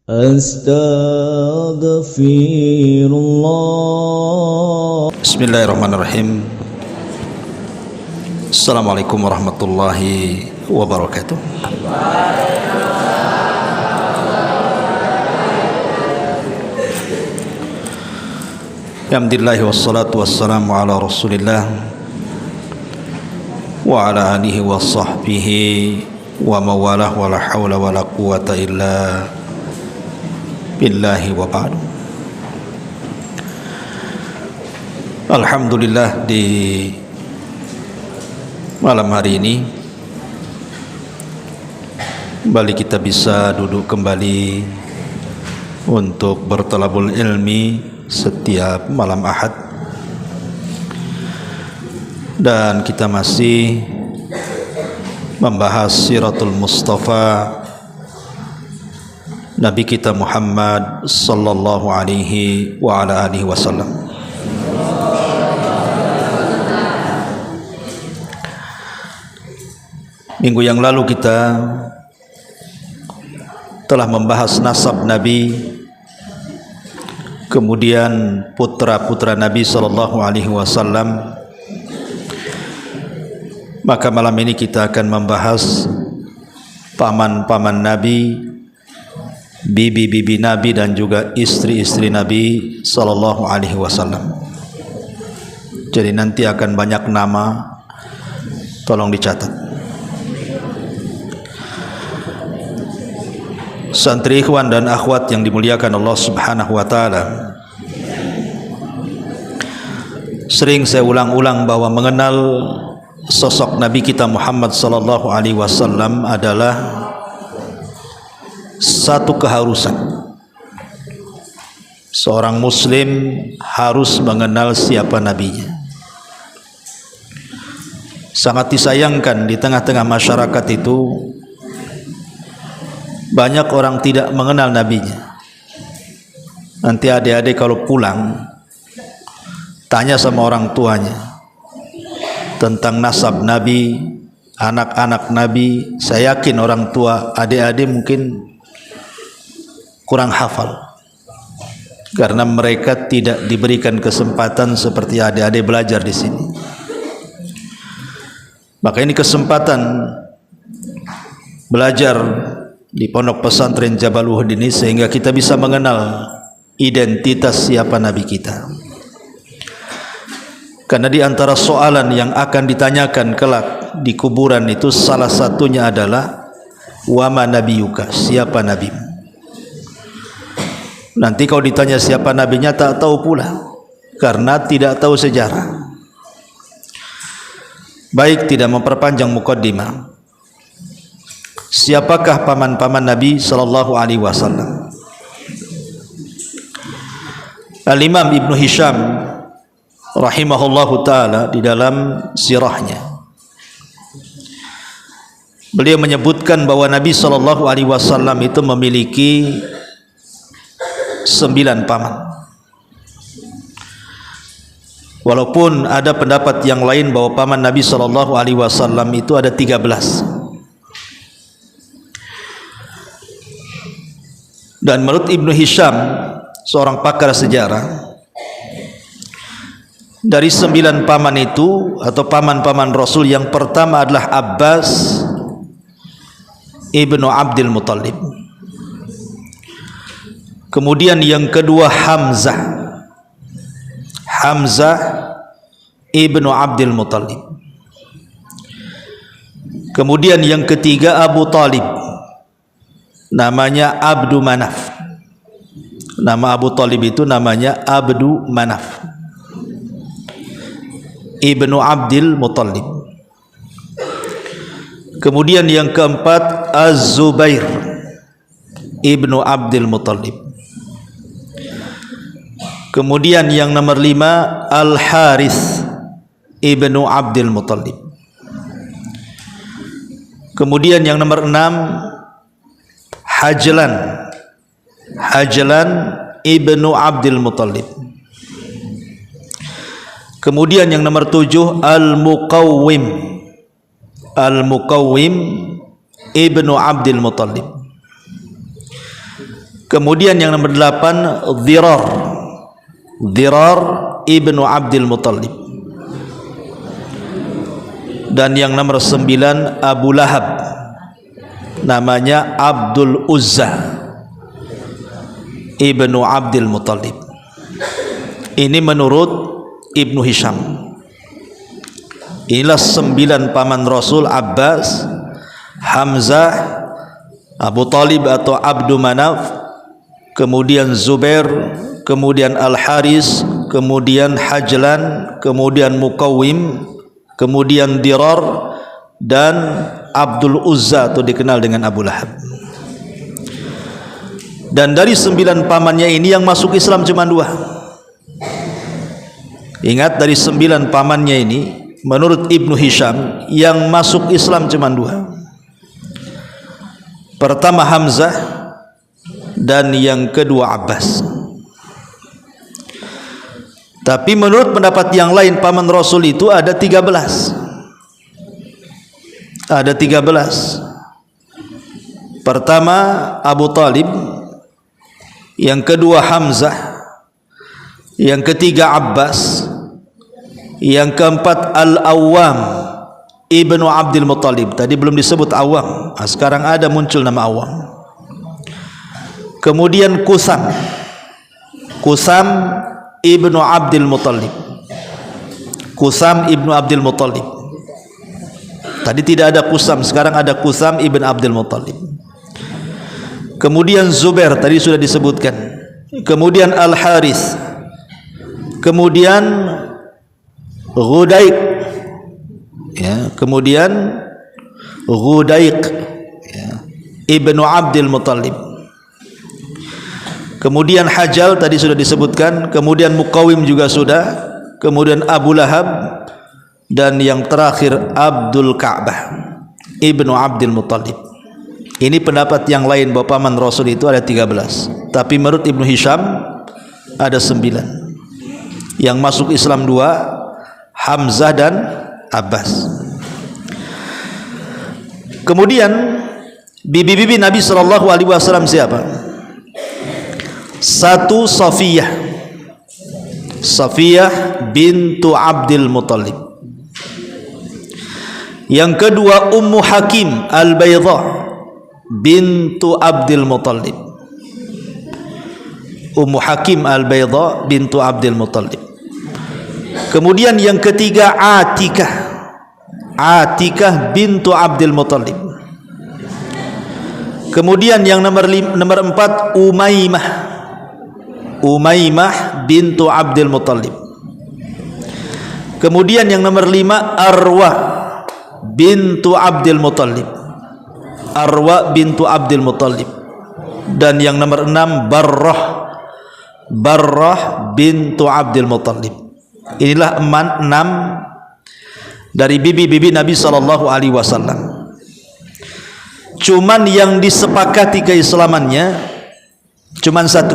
Astaghfirullah. Bismillahirrahmanirrahim. Assalamualaikum warahmatullahi wabarakatuh. Alhamdulillah wassalatu wassalamu ala Rasulillah wa ala alihi wa sahbihi wa mawalah wa la hawla wa la quwata illa billahi wa ba'du. Alhamdulillah, di malam hari ini kembali kita bisa duduk kembali untuk bertalabul ilmi setiap malam Ahad, dan kita masih membahas Siratul Mustafa Nabi kita Muhammad sallallahu alaihi wa ala alihi wasallam. Minggu yang lalu kita telah membahas nasab Nabi, kemudian putra-putra Nabi sallallahu alaihi wasallam. Maka malam ini kita akan membahas paman-paman Nabi, bibi-bibi Nabi, dan juga istri-istri Nabi sallallahu alaihi wasallam. Jadi nanti akan banyak nama, tolong dicatat. Santri ikhwan dan akhwat yang dimuliakan Allah Subhanahu wa taala, sering saya ulang-ulang bahwa mengenal sosok Nabi kita Muhammad sallallahu alaihi wasallam adalah satu keharusan. Seorang muslim harus mengenal siapa nabinya. Sangat disayangkan di tengah-tengah masyarakat itu banyak orang tidak mengenal nabinya. Nanti adik-adik kalau pulang tanya sama orang tuanya tentang nasab Nabi, anak-anak Nabi. Saya yakin orang tua adik-adik mungkin kurang hafal, karena mereka tidak diberikan kesempatan seperti adik-adik belajar di sini. Maka ini kesempatan belajar di pondok pesantren Jabal Uhud ini, sehingga kita bisa mengenal identitas siapa Nabi kita. Karena di antara soalan yang akan ditanyakan kelak di kuburan itu, salah satunya adalah wama nabiyuka, siapa nabimu. Nanti kalau ditanya siapa nabinya tak tahu pula, karena tidak tahu sejarah. Baik, tidak memperpanjang mukaddimah, siapakah paman-paman Nabi sallallahu alaihi wasallam? Al-Imam Ibnu Hisham rahimahullahu taala di dalam sirahnya, beliau menyebutkan bahwa Nabi sallallahu alaihi wasallam itu memiliki 9 paman. Walaupun ada pendapat yang lain bahwa paman Nabi sallallahu alaihi wasallam itu ada 13. Dan menurut Ibnu Hisham, seorang pakar sejarah, dari 9 paman itu atau paman-paman Rasul, yang pertama adalah Abbas ibnu Abdul Muttalib. Kemudian yang kedua Hamzah ibnu Abdul Muttalib. Kemudian yang ketiga Abu Talib, namanya Abdu Manaf. Nama Abu Talib itu namanya Abdu Manaf ibnu Abdul Muttalib. Kemudian yang keempat Az-Zubair ibnu Abdul Muttalib. Kemudian yang nomor 5 Al-Harith ibnu Abdul Muttalib. Kemudian yang nomor 6 Hajlan ibnu Abdul Muttalib. Kemudian yang nomor 7 Al-Muqawwim ibnu Abdul Muttalib. Kemudian yang nomor 8 Dhirar ibnu Abdul Muttalib. Dan yang nomor 9 Abu Lahab, namanya Abdul Uzza ibnu Abdul Muttalib. Ini menurut Ibnu Hisham. Inilah 9 paman Rasul: Abbas, Hamzah, Abu Talib atau Abdu Manaf, kemudian Zubair, kemudian Al-Haris, kemudian Hajlan, kemudian Muqawwim, kemudian Dirar, dan Abdul Uzza atau dikenal dengan Abu Lahab. Dan dari 9 pamannya ini yang masuk Islam cuma 2. Ingat, dari 9 pamannya ini menurut Ibnu Hisham yang masuk Islam cuma 2. Pertama Hamzah dan yang kedua Abbas. Tapi menurut pendapat yang lain paman Rasul itu ada 13. Ada 13. Pertama Abu Talib, yang kedua Hamzah, yang ketiga Abbas, yang keempat Al-Awwam ibnu Abdul Muttalib. Tadi belum disebut Awam, sekarang ada muncul nama Awam. Kemudian Kusam ibnu Abdul Muttalib. Kusam ibnu Abdul Muttalib. Tadi tidak ada Kusam, sekarang ada Kusam ibnu Abdul Muttalib. Kemudian Zubair, tadi sudah disebutkan. Kemudian Al-Harith. Kemudian Ghudaiq, ya. Kemudian Ghudaiq, ya, ibnu Abdul Muttalib. Kemudian Hajal tadi sudah disebutkan. Kemudian Muqawwim juga sudah. Kemudian Abu Lahab. Dan yang terakhir Abdul Ka'bah ibnu Abdul Muttalib. Ini pendapat yang lain bahwa paman Rasul itu ada 13. Tapi menurut Ibnu Hisham ada 9. Yang masuk Islam 2, Hamzah dan Abbas. Kemudian bibi-bibi Nabi SAW siapa? 1 Safiyah bintu Abdul Muttalib. Yang kedua Ummu Hakim Al-Baydha bintu Abdul Muttalib. Ummu Hakim Al-Baydha bintu Abdul Muttalib. Kemudian yang ketiga Atikah bintu Abdul Muttalib. Kemudian yang nomor 4 Umaymah bintu Abdul Muttalib. Kemudian yang nomor 5 Arwah bintu Abdul Muttalib. Dan yang nomor 6 Barrah bintu Abdul Muttalib. Inilah 6 dari bibi-bibi Nabi SAW. Cuman yang disepakati keislamannya cuman 1.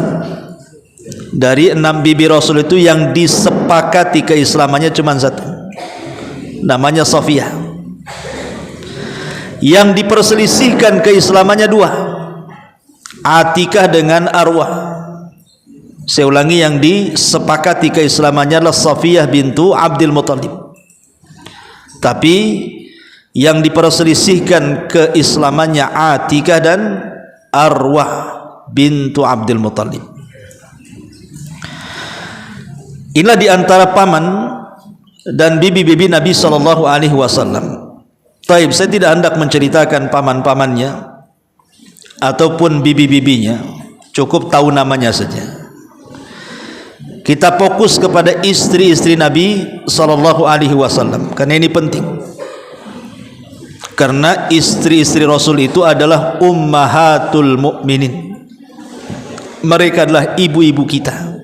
Dari 6 bibi Rasul itu yang disepakati keislamannya cuman 1. Namanya Safiyah. Yang diperselisihkan keislamannya 2. Atikah dengan Arwah. Saya ulangi, yang disepakati keislamannya adalah Safiyah bintu Abdul Muttalib. Tapi yang diperselisihkan keislamannya Atikah dan Arwah bintu Abdul Muttalib. Inilah diantara paman dan bibi-bibi Nabi SAW. Taib, saya tidak hendak menceritakan paman-pamannya ataupun bibi-bibinya, cukup tahu namanya saja. Kita fokus kepada istri-istri Nabi SAW karena ini penting. Karena istri-istri Rasul itu adalah ummahatul mukminin. Mereka adalah ibu-ibu kita.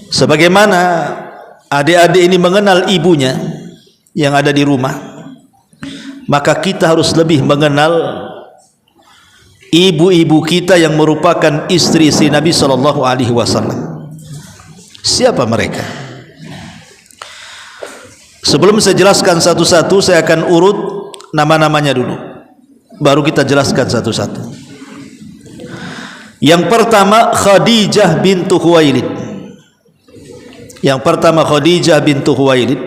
Sebagaimana adik-adik ini mengenal ibunya yang ada di rumah, maka kita harus lebih mengenal ibu-ibu kita yang merupakan istri-istri Nabi SAW. Siapa mereka? Sebelum saya jelaskan satu-satu, saya akan urut nama-namanya dulu, baru kita jelaskan satu-satu. Yang pertama Khadijah bintu Khuwailid. Yang pertama Khadijah bintu Khuwailid.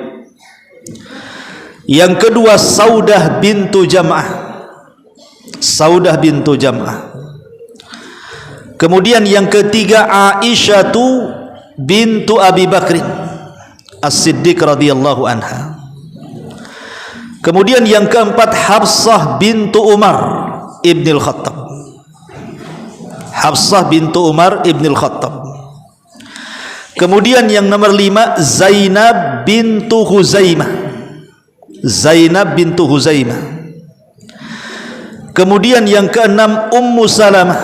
Yang kedua Saudah bintu Jam'ah. Saudah bintu Jam'ah. Kemudian yang ketiga Aisyah bintu Abi Bakrin As-Siddiq radhiyallahu anha. Kemudian yang keempat Hafsah bintu Umar ibnil Khattab. Hafsah bintu Umar ibnil Khattab. Kemudian yang nomor 5 Zainab bintu Huzaimah. Zainab bintu Huzaimah. Kemudian yang keenam Ummu Salamah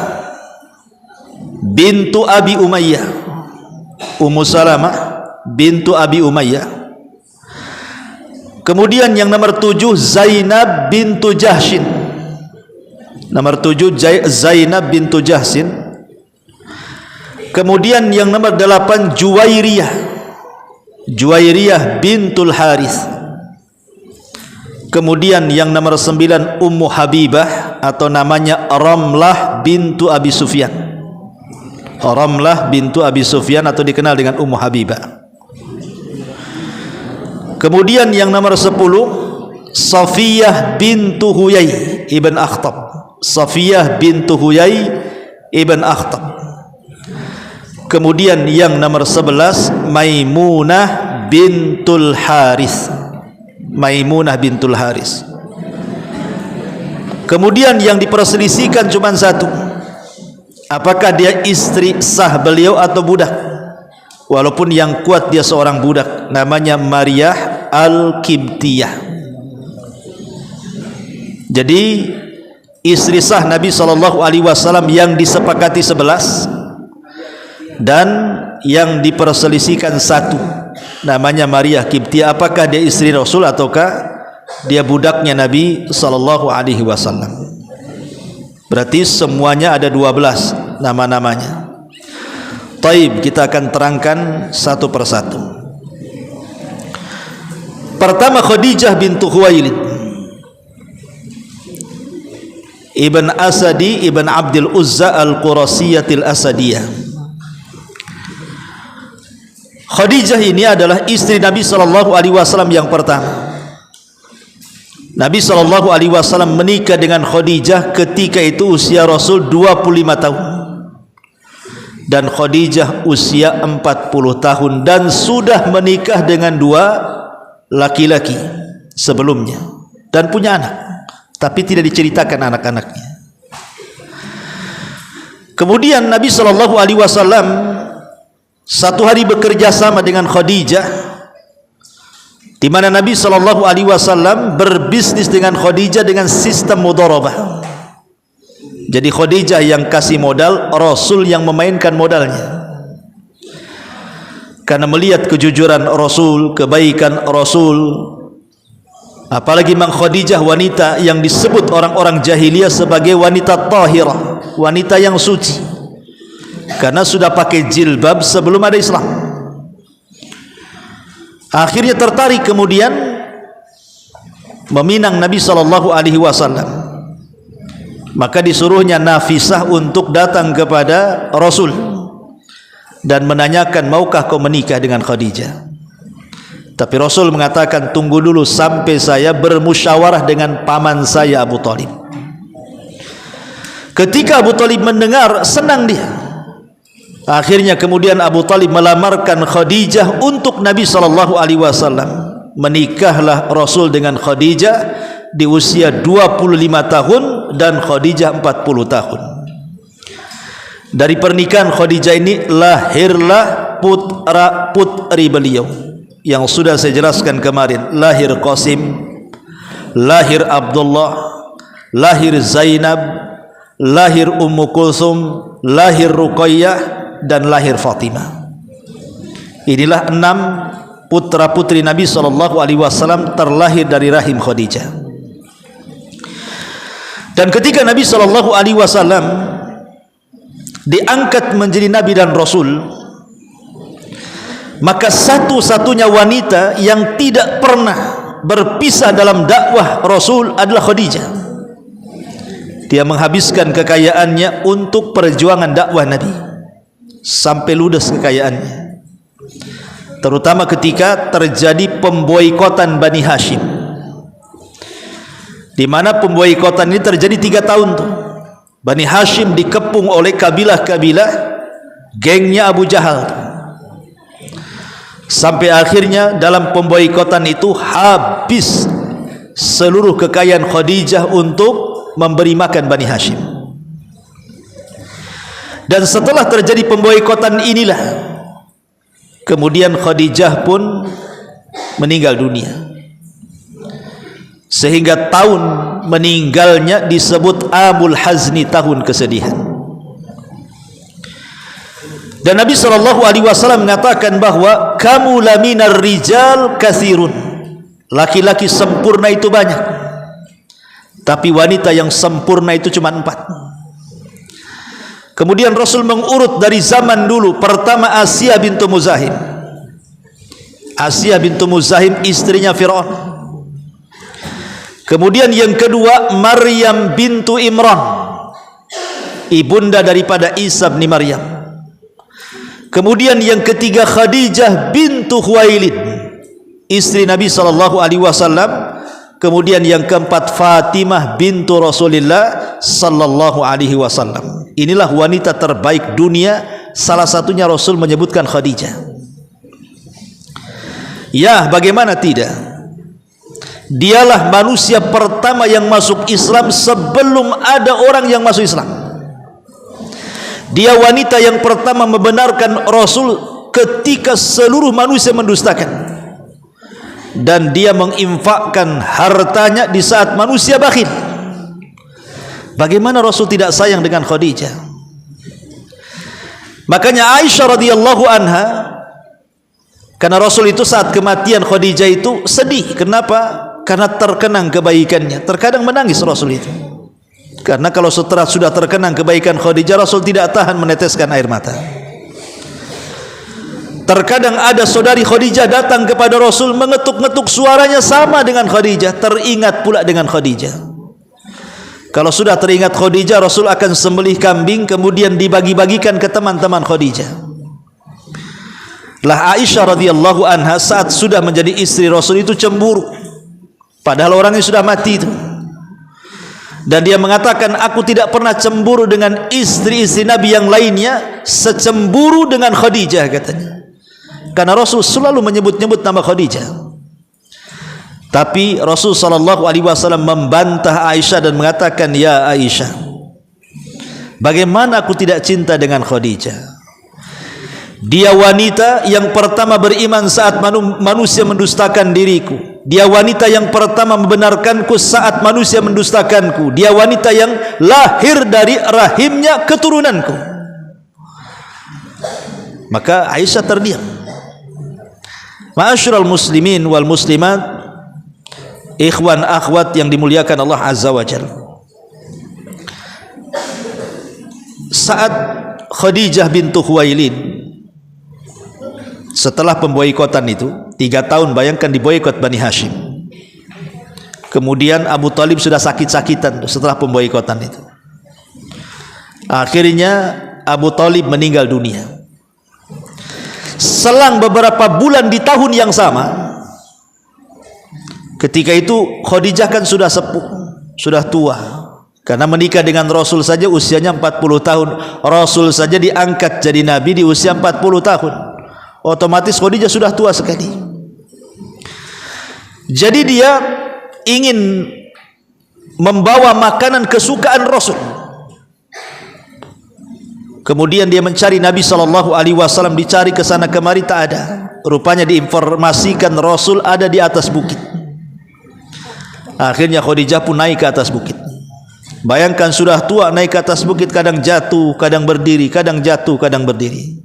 bintu Abi Umayyah. Ummu Salamah bintu Abi Umayyah. Kemudian yang nomor 7 Zainab bintu Jahshin. Nomor 7 Zainab bintu Jahshin. Kemudian yang nomor 8 Juwairiyah. Juwairiyah bintul Harith. Kemudian yang nomor 9 Ummu Habibah atau namanya Ramlah bintu Abi Sufyan. Ramlah bintu Abi Sufyan atau dikenal dengan Ummu Habibah. Kemudian yang nomor 10 Safiyah bintu Huyai ibn Akhtab. Safiyah bintu Huyai ibn Akhtab. Kemudian yang nomor 11 Maimunah bintul Haris. Maimunah bintul Haris. Kemudian yang diperselisihkan cuma satu, apakah dia istri sah beliau atau budak. Walaupun yang kuat dia seorang budak, namanya Maryah Al-Kibtiyah. Jadi istri sah Nabi SAW yang disepakati 11 dan yang diperselisihkan satu, namanya Maryah Kibtiyah. Apakah dia istri Rasul ataukah dia budaknya Nabi SAW? Berarti semuanya ada 12 nama-namanya. Taib, kita akan terangkan satu persatu. Pertama Khadijah bintu Khuwailid Ibn Asadi Ibn Abdul Uzza Al-Qurasiyatil Asadiyah. Khadijah ini adalah istri Nabi SAW yang pertama. Nabi SAW menikah dengan Khadijah ketika itu usia Rasul 25 tahun. Dan Khadijah usia 40 tahun dan sudah menikah dengan 2 laki-laki sebelumnya dan punya anak, tapi tidak diceritakan anak-anaknya. Kemudian Nabi SAW satu hari bekerja sama dengan Khadijah, di mana Nabi SAW berbisnis dengan Khadijah dengan sistem mudharabah. Jadi Khadijah yang kasih modal, Rasul yang memainkan modalnya. Karena melihat kejujuran Rasul, kebaikan Rasul, apalagi Mang Khadijah wanita yang disebut orang-orang jahiliyah sebagai wanita tahirah, wanita yang suci, karena sudah pakai jilbab sebelum ada Islam. Akhirnya tertarik kemudian meminang Nabi SAW. Maka disuruhnya Nafisah untuk datang kepada Rasul dan menanyakan, maukah kau menikah dengan Khadijah? Tapi Rasul mengatakan, tunggu dulu sampai saya bermusyawarah dengan paman saya Abu Talib. Ketika Abu Talib mendengar, senang dia. Akhirnya kemudian Abu Talib melamarkan Khadijah untuk Nabi SAW. Menikahlah Rasul dengan Khadijah di usia 25 tahun dan Khadijah 40 tahun. Dari pernikahan Khadijah ini lahirlah putra-putri beliau yang sudah saya jelaskan kemarin. Lahir Qasim, lahir Abdullah, lahir Zainab, lahir Ummu Kulsum, lahir Ruqayyah, dan lahir Fatimah. Inilah 6 putra-putri Nabi SAW terlahir dari rahim Khadijah. Dan ketika Nabi SAW diangkat menjadi Nabi dan Rasul, maka satu-satunya wanita yang tidak pernah berpisah dalam dakwah Rasul adalah Khadijah. Dia menghabiskan kekayaannya untuk perjuangan dakwah Nabi sampai ludes kekayaannya, terutama ketika terjadi pemboikotan Bani Hashim, di mana pemboikotan ini terjadi 3 tahun tuh. Bani Hashim dikepung oleh kabilah-kabilah gengnya Abu Jahal, sampai akhirnya dalam pemboikotan itu habis seluruh kekayaan Khadijah untuk memberi makan Bani Hashim. Dan setelah terjadi pemboikotan inilah kemudian Khadijah pun meninggal dunia, sehingga tahun meninggalnya disebut Amul Hazni, tahun kesedihan. Dan Nabi SAW mengatakan bahwa kamu laminar rijal kathirun, laki-laki sempurna itu banyak, tapi wanita yang sempurna itu cuma 4. Kemudian Rasul mengurut dari zaman dulu. Pertama Asiyah bintu Muzahim. Asiyah bintu Muzahim istrinya Fir'aun. Kemudian yang kedua Maryam bintu Imran, ibunda daripada Isa bin Maryam. Kemudian yang ketiga Khadijah bintu Khuwailid, istri Nabi SAW. Kemudian yang keempat Fatimah bintu Rasulullah sallallahu alaihi wasallam. Inilah wanita terbaik dunia. Salah satunya Rasul menyebutkan Khadijah. Ya, bagaimana tidak? Dialah manusia pertama yang masuk Islam sebelum ada orang yang masuk Islam. Dia wanita yang pertama membenarkan Rasul ketika seluruh manusia mendustakan. Dan dia menginfakkan hartanya di saat manusia bakhil. Bagaimana Rasul tidak sayang dengan Khadijah? Makanya Aisyah radhiyallahu anha, karena Rasul itu saat kematian Khadijah itu sedih. Kenapa? Karena terkenang kebaikannya. Terkadang menangis Rasul itu, karena kalau setelah sudah terkenang kebaikan Khadijah, Rasul tidak tahan meneteskan air mata. Terkadang ada saudari Khadijah datang kepada Rasul, mengetuk-ngetuk, suaranya sama dengan Khadijah, teringat pula dengan Khadijah. Kalau sudah teringat Khadijah, Rasul akan sembelih kambing kemudian dibagi-bagikan ke teman-teman Khadijah. Lah Aisyah radhiyallahu anha saat sudah menjadi istri Rasul itu cemburu, padahal orangnya sudah mati itu. Dan dia mengatakan, aku tidak pernah cemburu dengan istri-istri Nabi yang lainnya secemburu dengan Khadijah, katanya. Karena Rasul selalu menyebut-nyebut nama Khadijah. Tapi Rasul SAW membantah Aisyah dan mengatakan, ya Aisyah, bagaimana aku tidak cinta dengan Khadijah? Dia wanita yang pertama beriman saat manusia mendustakan diriku. Dia wanita yang pertama membenarkanku saat manusia mendustakanku. Dia wanita yang lahir dari rahimnya keturunanku. Maka Aisyah terdiam. Ma'asyiral muslimin wal muslimat, ikhwan akhwat yang dimuliakan Allah Azza wa Jalla. Saat Khadijah bintu Khuwailid setelah pemboikotan itu 3 tahun, bayangkan diboikot Bani Hashim. Kemudian Abu Talib sudah sakit-sakitan setelah pemboikotan itu. Akhirnya Abu Talib meninggal dunia. Selang beberapa bulan di tahun yang sama, ketika itu Khadijah kan sudah sepuh, sudah tua, karena menikah dengan Rasul saja usianya 40 tahun. Rasul saja diangkat jadi Nabi di usia 40 tahun. Otomatis Khadijah sudah tua sekali. Jadi dia ingin membawa makanan kesukaan Rasul. Kemudian dia mencari Nabi SAW, dicari ke sana kemari tak ada. Rupanya diinformasikan Rasul ada di atas bukit. Akhirnya Khadijah pun naik ke atas bukit. Bayangkan sudah tua naik ke atas bukit, kadang jatuh, kadang berdiri, kadang jatuh, kadang berdiri.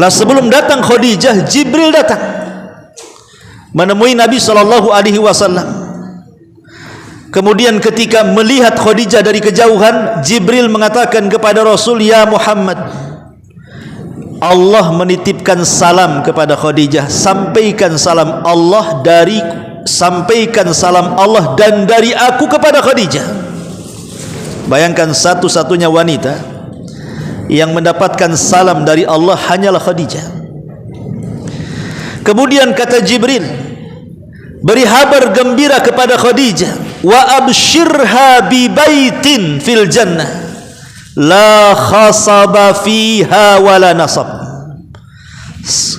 Lah sebelum datang Khadijah, Jibril datang menemui Nabi SAW. Kemudian ketika melihat Khadijah dari kejauhan, Jibril mengatakan kepada Rasul, ya Muhammad, Allah menitipkan salam kepada Khadijah. Sampaikan salam Allah dariku, sampaikan salam Allah dan dari aku kepada Khadijah. Bayangkan satu-satunya wanita yang mendapatkan salam dari Allah hanyalah Khadijah. Kemudian kata Jibril, beri kabar gembira kepada Khadijah, wa abshirha bi baitin fil jannah la khasaba fiha wala nasab.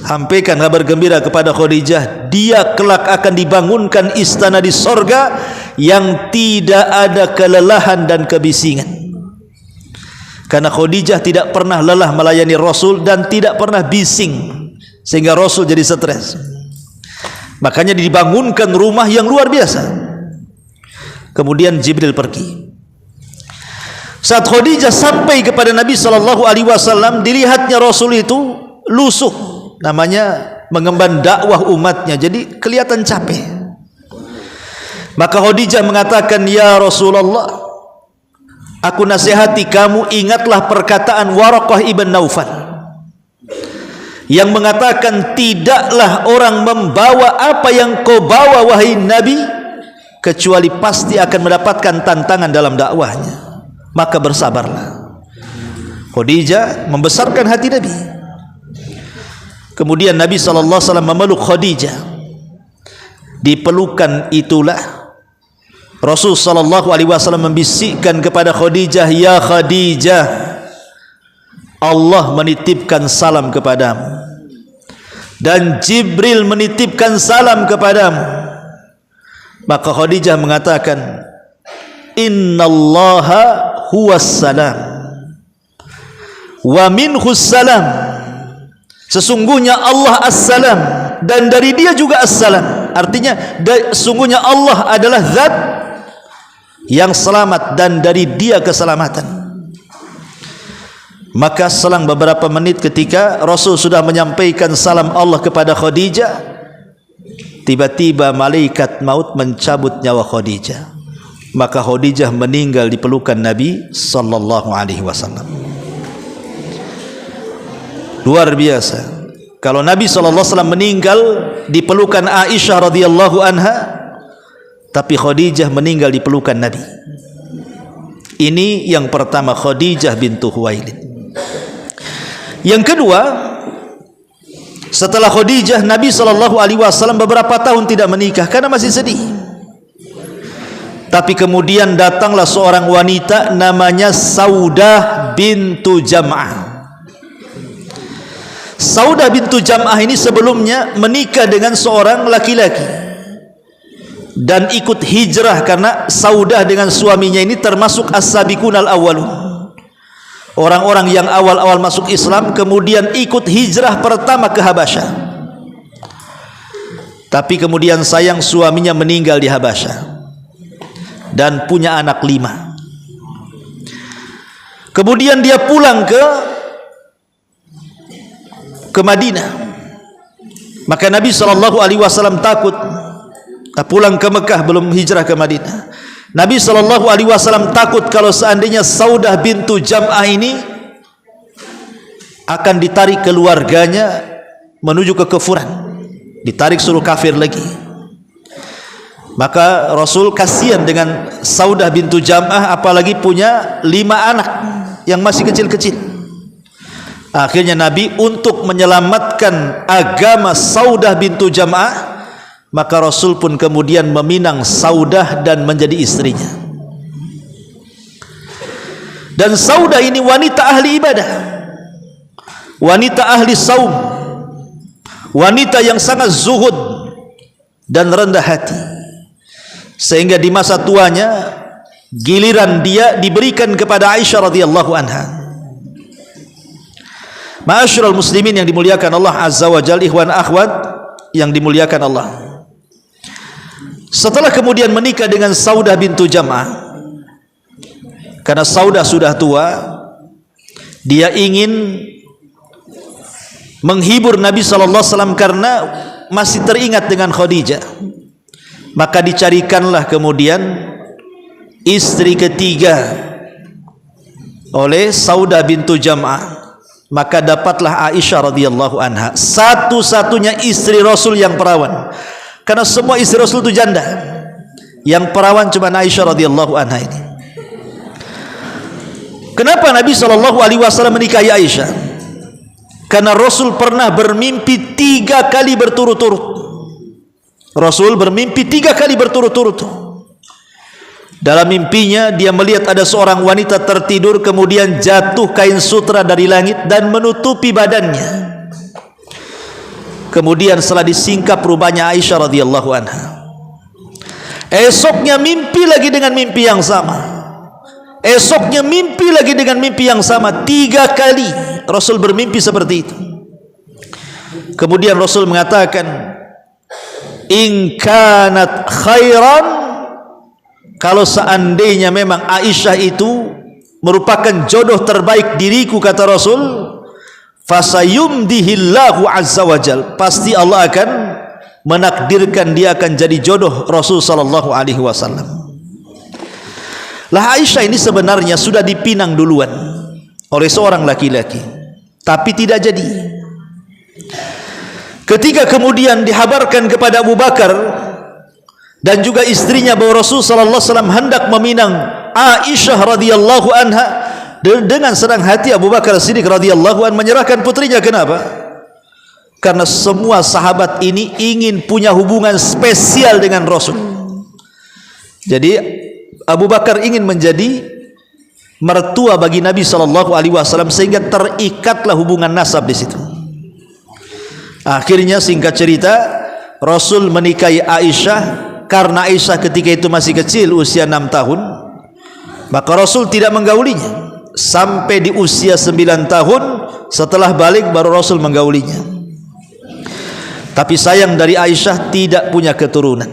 Sampaikan kabar gembira kepada Khadijah, dia kelak akan dibangunkan istana di sorga yang tidak ada kelelahan dan kebisingan. Karena Khadijah tidak pernah lelah melayani Rasul dan tidak pernah bising, sehingga Rasul jadi stres. Makanya dibangunkan rumah yang luar biasa. Kemudian Jibril pergi. Saat Khadijah sampai kepada Nabi SAW, dilihatnya Rasul itu lusuh, namanya mengemban dakwah umatnya, jadi kelihatan capek. Maka Khadijah mengatakan, ya Rasulullah, aku nasihati kamu, ingatlah perkataan Waraqah ibn Naufal yang mengatakan, tidaklah orang membawa apa yang kau bawa wahai Nabi, kecuali pasti akan mendapatkan tantangan dalam dakwahnya. Maka bersabarlah. Khadijah membesarkan hati Nabi. Kemudian Nabi SAW memeluk Khadijah. Di pelukan itulah Rasul SAW membisikkan kepada Khadijah, ya Khadijah, Allah menitipkan salam kepadamu dan Jibril menitipkan salam kepadamu. Maka Khadijah mengatakan, innallaha huwas salam wa minhus salam. Sesungguhnya Allah as-salam dan dari dia juga as-salam. Artinya sesungguhnya Allah adalah zat yang selamat dan dari dia keselamatan. Maka selang beberapa menit ketika Rasul sudah menyampaikan salam Allah kepada Khadijah, tiba-tiba malaikat maut mencabut nyawa Khadijah. Maka Khadijah meninggal di pelukan Nabi sallallahu alaihi wasallam. Luar biasa. Kalau Nabi sallallahu alaihi wasallam meninggal di pelukan Aisyah radhiyallahu anha, tapi Khadijah meninggal di pelukan Nabi. Ini yang pertama, Khadijah bintu Khuwailid. Yang kedua, setelah Khadijah, Nabi SAW beberapa tahun tidak menikah karena masih sedih. Tapi kemudian datanglah seorang wanita namanya Saudah bintu Jam'ah. Saudah bintu Jam'ah ini sebelumnya menikah dengan seorang laki-laki dan ikut hijrah, karena Saudah dengan suaminya ini termasuk as-sabiqun al-awwalun, orang-orang yang awal-awal masuk Islam kemudian ikut hijrah pertama ke Habasyah. Tapi kemudian sayang suaminya meninggal di Habasyah dan punya anak 5. Kemudian dia pulang ke Madinah. Maka Nabi SAW takut, pulang ke Mekah, belum hijrah ke Madinah. Nabi SAW takut kalau seandainya Saudah bintu Jam'ah ini akan ditarik keluarganya menuju kekufuran, ditarik suruh kafir lagi. Maka Rasul kasihan dengan Saudah bintu Jam'ah, apalagi punya 5 anak yang masih kecil-kecil. Akhirnya Nabi untuk menyelamatkan agama Saudah bintu Jam'ah, maka Rasul pun kemudian meminang Saudah dan menjadi istrinya. Dan Saudah ini wanita ahli ibadah, wanita ahli saum, wanita yang sangat zuhud dan rendah hati, sehingga di masa tuanya giliran dia diberikan kepada Aisyah radhiyallahu anha. Ma'asyiral muslimin yang dimuliakan Allah azza wa jalla, ikhwan akhwat yang dimuliakan Allah. Setelah kemudian menikah dengan Saudah bintu Jam'ah, karena Saudah sudah tua, dia ingin menghibur Nabi SAW karena masih teringat dengan Khadijah. Maka dicarikanlah kemudian istri ketiga oleh Saudah bintu Jam'ah. Maka dapatlah Aisyah radhiyallahu anha, satu-satunya istri Rasul yang perawan. Karena semua istri Rasul itu janda, yang perawan cuma Aisyah radhiyallahu anha ini. Kenapa Nabi SAW menikahi Aisyah? Karena Rasul pernah bermimpi 3 kali berturut-turut. Rasul bermimpi 3 kali berturut-turut. Dalam mimpinya dia melihat ada seorang wanita tertidur, kemudian jatuh kain sutra dari langit dan menutupi badannya. Kemudian setelah disingkap rupanya Aisyah radhiyallahu anha. Esoknya mimpi lagi dengan mimpi yang sama. Esoknya mimpi lagi dengan mimpi yang sama. 3 kali Rasul bermimpi seperti itu. Kemudian Rasul mengatakan, in kanat khairan, kalau seandainya memang Aisyah itu merupakan jodoh terbaik diriku, kata Rasul, fasayumdihillahu azza wajal, pasti Allah akan menakdirkan dia akan jadi jodoh Rasul sallallahu alaihi wasallam. Lah Aisyah ini sebenarnya sudah dipinang duluan oleh seorang laki-laki, tapi tidak jadi. Ketika kemudian dihabarkan kepada Abu Bakar dan juga istrinya bahwa Rasul sallallahu alaihi wasallam hendak meminang Aisyah radhiyallahu anha, dengan senang hati Abu Bakar Siddiq radhiyallahu anhu menyerahkan putrinya. Kenapa? Karena semua sahabat ini ingin punya hubungan spesial dengan Rasul. Jadi Abu Bakar ingin menjadi mertua bagi Nabi sallallahu alaihi wasallam, sehingga terikatlah hubungan nasab di situ. Akhirnya singkat cerita, Rasul menikahi Aisyah karena Aisyah ketika itu masih kecil, usia 6 tahun. Maka Rasul tidak menggaulinya sampai di usia 9 tahun. Setelah balik baru Rasul menggaulinya. Tapi sayang dari Aisyah tidak punya keturunan.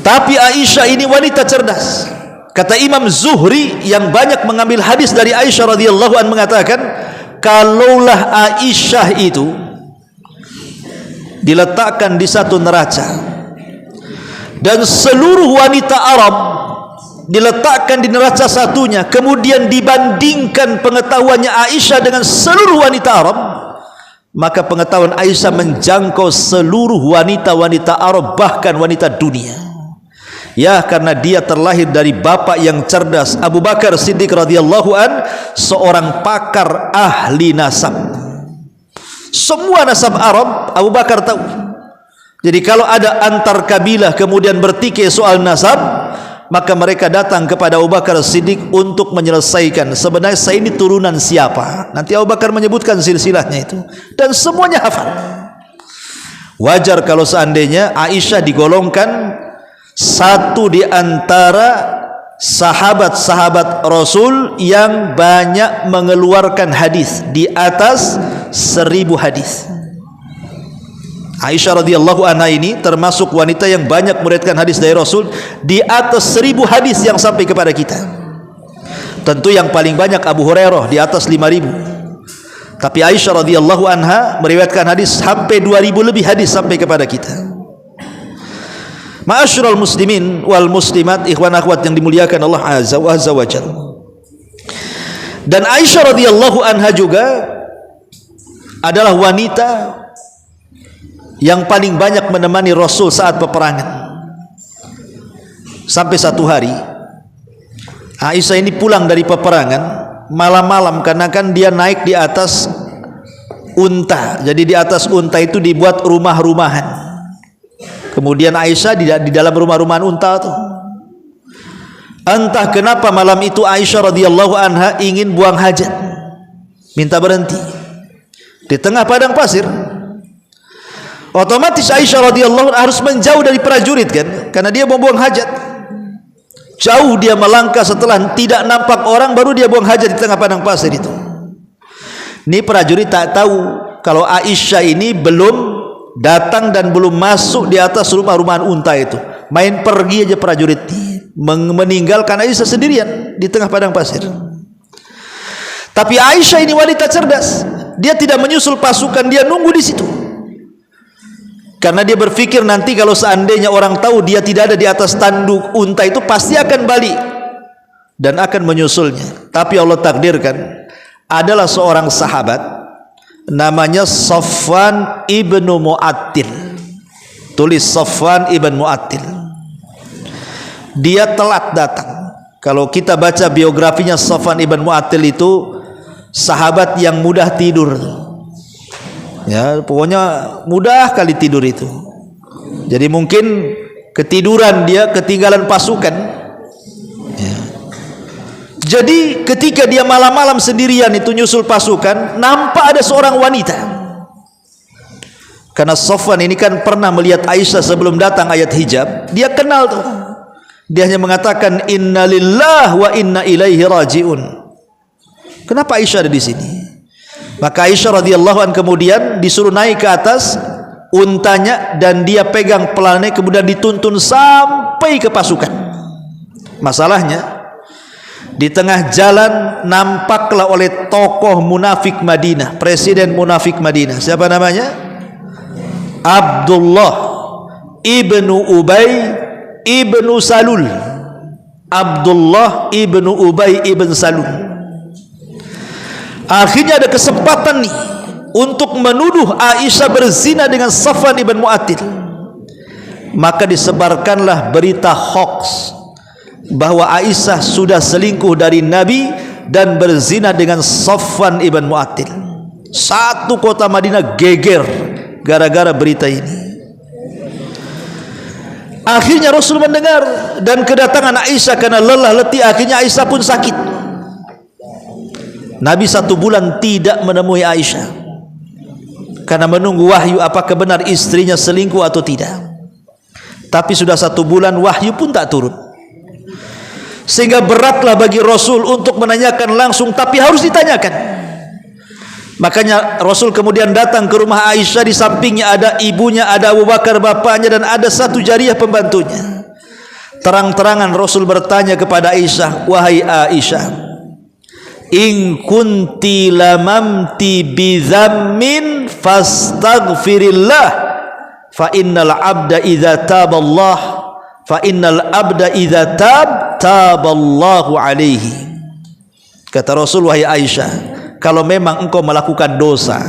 Tapi Aisyah ini wanita cerdas. Kata Imam Zuhri yang banyak mengambil hadis dari Aisyah radhiyallahu anha mengatakan, kalaulah Aisyah itu diletakkan di satu neraca dan seluruh wanita Arab diletakkan di neraca satunya, kemudian dibandingkan pengetahuannya Aisyah dengan seluruh wanita Arab, maka pengetahuan Aisyah menjangkau seluruh wanita-wanita Arab, bahkan wanita dunia. Ya, karena dia terlahir dari bapak yang cerdas, Abu Bakar Siddiq radhiyallahu an, seorang pakar ahli nasab. Semua nasab Arab Abu Bakar tahu. Jadi kalau ada antar kabilah kemudian bertikai soal nasab, maka mereka datang kepada Abu Bakar Siddiq untuk menyelesaikan, sebenarnya saya ini turunan siapa. Nanti Abu Bakar menyebutkan silsilahnya itu, dan semuanya hafal. Wajar kalau seandainya Aisyah digolongkan satu di antara sahabat-sahabat Rasul yang banyak mengeluarkan hadis, di atas 1000 hadis. Aisyah radhiyallahu anha ini termasuk wanita yang banyak meriwayatkan hadis dari Rasul, di atas 1000 hadis yang sampai kepada kita. Tentu yang paling banyak Abu Hurairah di atas 5000. Tapi Aisyah radhiyallahu anha meriwayatkan hadis sampai 2000 lebih hadis sampai kepada kita. Ma'asyiral muslimin wal muslimat, ikhwan akhwat yang dimuliakan Allah azza wa jalla. Dan Aisyah radhiyallahu anha juga adalah wanita yang paling banyak menemani Rasul saat peperangan. Sampai satu hari Aisyah ini pulang dari peperangan malam-malam, karena kan dia naik di atas unta. Jadi di atas unta itu dibuat rumah-rumahan. Kemudian Aisyah di dalam rumah-rumahan unta itu. Entah kenapa malam itu Aisyah radhiyallahu anha ingin buang hajat, minta berhenti di tengah padang pasir. Otomatis Aisyah radhiyallahu anha harus menjauh dari prajurit kan, karena dia mau buang hajat. Jauh dia melangkah, setelah tidak nampak orang baru dia buang hajat di tengah padang pasir itu. Ini prajurit tak tahu kalau Aisyah ini belum datang dan belum masuk di atas rumah-rumahan unta itu. Main pergi aja prajurit, meninggalkan Aisyah sendirian di tengah padang pasir. Tapi Aisyah ini wanita cerdas, dia tidak menyusul pasukan, dia nunggu di situ. Karena dia berpikir nanti kalau seandainya orang tahu dia tidak ada di atas tanduk unta itu, pasti akan balik dan akan menyusulnya. Tapi Allah takdirkan adalah seorang sahabat namanya Safwan ibnu Mu'attil. Tulis Safwan ibnu Mu'attil. Dia telat datang. Kalau kita baca biografinya Safwan ibn Mu'attil itu sahabat yang mudah tidur. Ya, pokoknya mudah kali tidur itu. Jadi mungkin ketiduran dia, ketinggalan pasukan. Ya. Jadi ketika dia malam-malam sendirian itu nyusul pasukan, nampak ada seorang wanita. Karena Safwan ini kan pernah melihat Aisyah sebelum datang ayat hijab, dia kenal tuh. Dia hanya mengatakan inna lillahi wa inna ilaihi rajiun. Kenapa Aisyah ada di sini? Maka Aisyah radhiyallahu anha kemudian disuruh naik ke atas untanya dan dia pegang pelannya, kemudian dituntun sampai ke pasukan. Masalahnya di tengah jalan nampaklah oleh tokoh munafik Madinah, presiden munafik Madinah. Siapa namanya? Abdullah ibnu Ubay ibnu Salul. Abdullah ibnu Ubay ibn Salul. Akhirnya ada kesempatan nih untuk menuduh Aisyah berzina dengan Safwan ibn Mu'attil. Maka disebarkanlah berita hoax bahwa Aisyah sudah selingkuh dari Nabi dan berzina dengan Safwan ibn Mu'attil. Satu kota Madinah geger gara-gara berita ini. Akhirnya Rasul mendengar dan kedatangan Aisyah karena lelah letih, akhirnya Aisyah pun sakit. Nabi 1 bulan tidak menemui Aisyah karena menunggu wahyu apakah benar istrinya selingkuh atau tidak. Tapi sudah 1 bulan wahyu pun tak turun, sehingga beratlah bagi Rasul untuk menanyakan langsung, tapi harus ditanyakan. Makanya Rasul kemudian datang ke rumah Aisyah, di sampingnya ada ibunya, ada Abu Bakar bapaknya, dan ada 1 jariyah pembantunya. Terang-terangan Rasul bertanya kepada Aisyah, wahai Aisyah, in kunti lamamti bizammin fastaghfirillah fa innal abda idza taballah fa innal abda idza taballahu alaihi. Kata Rasul, wahai Aisyah, kalau memang engkau melakukan dosa,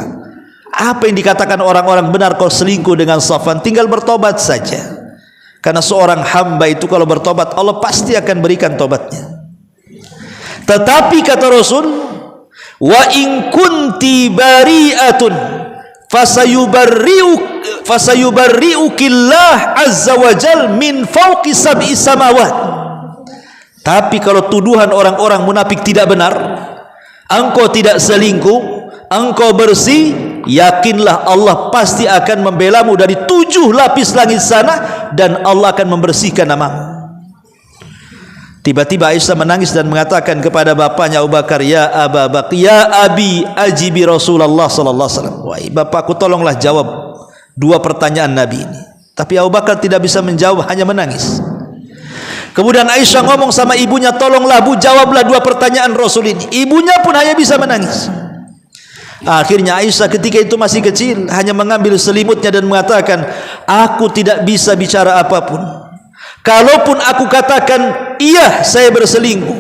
apa yang dikatakan orang-orang benar kau selingkuh dengan Safwan, tinggal bertobat saja. Karena seorang hamba itu kalau bertobat, Allah pasti akan berikan tobatnya. Tetapi kata Rasul, wa in kunti bari'atun fasayubarri'ukillah azza wa jal min fawqi sab'i samawat. Tapi kalau tuduhan orang-orang munafik tidak benar, engkau tidak selingkuh, engkau bersih, yakinlah Allah pasti akan membelamu dari 7 lapis langit sana, dan Allah akan membersihkan namamu. Tiba-tiba Aisyah menangis dan mengatakan kepada bapaknya Abu Bakar, ya Aba Bakar, ya Abi ajibi Rasulullah sallallahu alaihi wasallam. Wahai bapakku, tolonglah jawab 2 pertanyaan Nabi ini. Tapi Abu Bakar tidak bisa menjawab, hanya menangis. Kemudian Aisyah ngomong sama ibunya, tolonglah Bu, jawablah 2 pertanyaan Rasul ini. Ibunya pun hanya bisa menangis. Akhirnya Aisyah ketika itu masih kecil, hanya mengambil selimutnya dan mengatakan, aku tidak bisa bicara apapun. Kalaupun aku katakan iya saya berselingkuh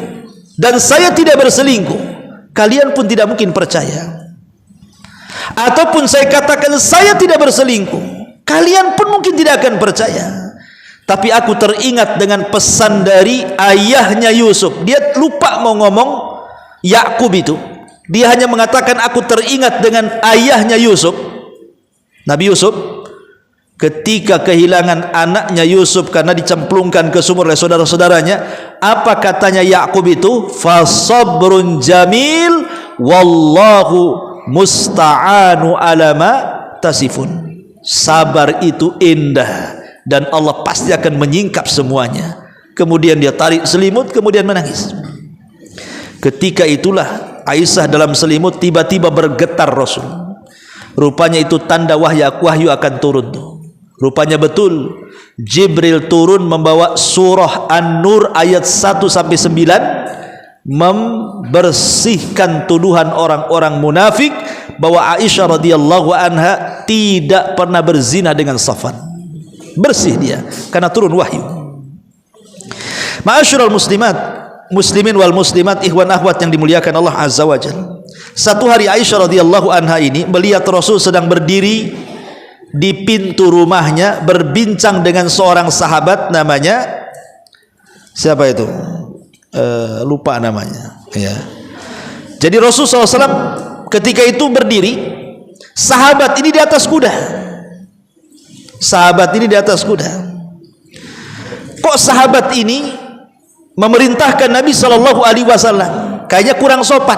dan saya tidak berselingkuh, kalian pun tidak mungkin percaya. Ataupun saya katakan saya tidak berselingkuh, kalian pun mungkin tidak akan percaya. Tapi aku teringat dengan pesan dari ayahnya Yusuf. Dia lupa mau ngomong Yakub itu. Dia hanya mengatakan aku teringat dengan ayahnya Yusuf, Nabi Yusuf. Ketika kehilangan anaknya Yusuf karena dicemplungkan ke sumur oleh saudara-saudaranya, apa katanya Yakub itu? Fasabrun jamil wallahu musta'anu alama tasifun. Sabar itu indah dan Allah pasti akan menyingkap semuanya. Kemudian dia tarik selimut, kemudian menangis. Ketika itulah Aisyah dalam selimut, tiba-tiba bergetar Rasul. Rupanya itu tanda wahyu akan turun tuh. Rupanya betul Jibril turun membawa surah An-Nur ayat 1-9, membersihkan tuduhan orang-orang munafik bahwa Aisyah radhiyallahu anha tidak pernah berzina dengan Safwan. Bersih dia karena turun wahyu. Ma'asyiral muslimat, muslimin wal muslimat, ikhwan akhwat yang dimuliakan Allah azza wajalla. Satu hari Aisyah radhiyallahu anha ini melihat Rasul sedang berdiri di pintu rumahnya berbincang dengan seorang sahabat namanya siapa itu? lupa namanya, ya. Jadi Rasulullah SAW ketika itu berdiri, sahabat ini di atas kuda. Sahabat ini di atas kuda. Kok sahabat ini memerintahkan Nabi SAW? Kayaknya kurang sopan.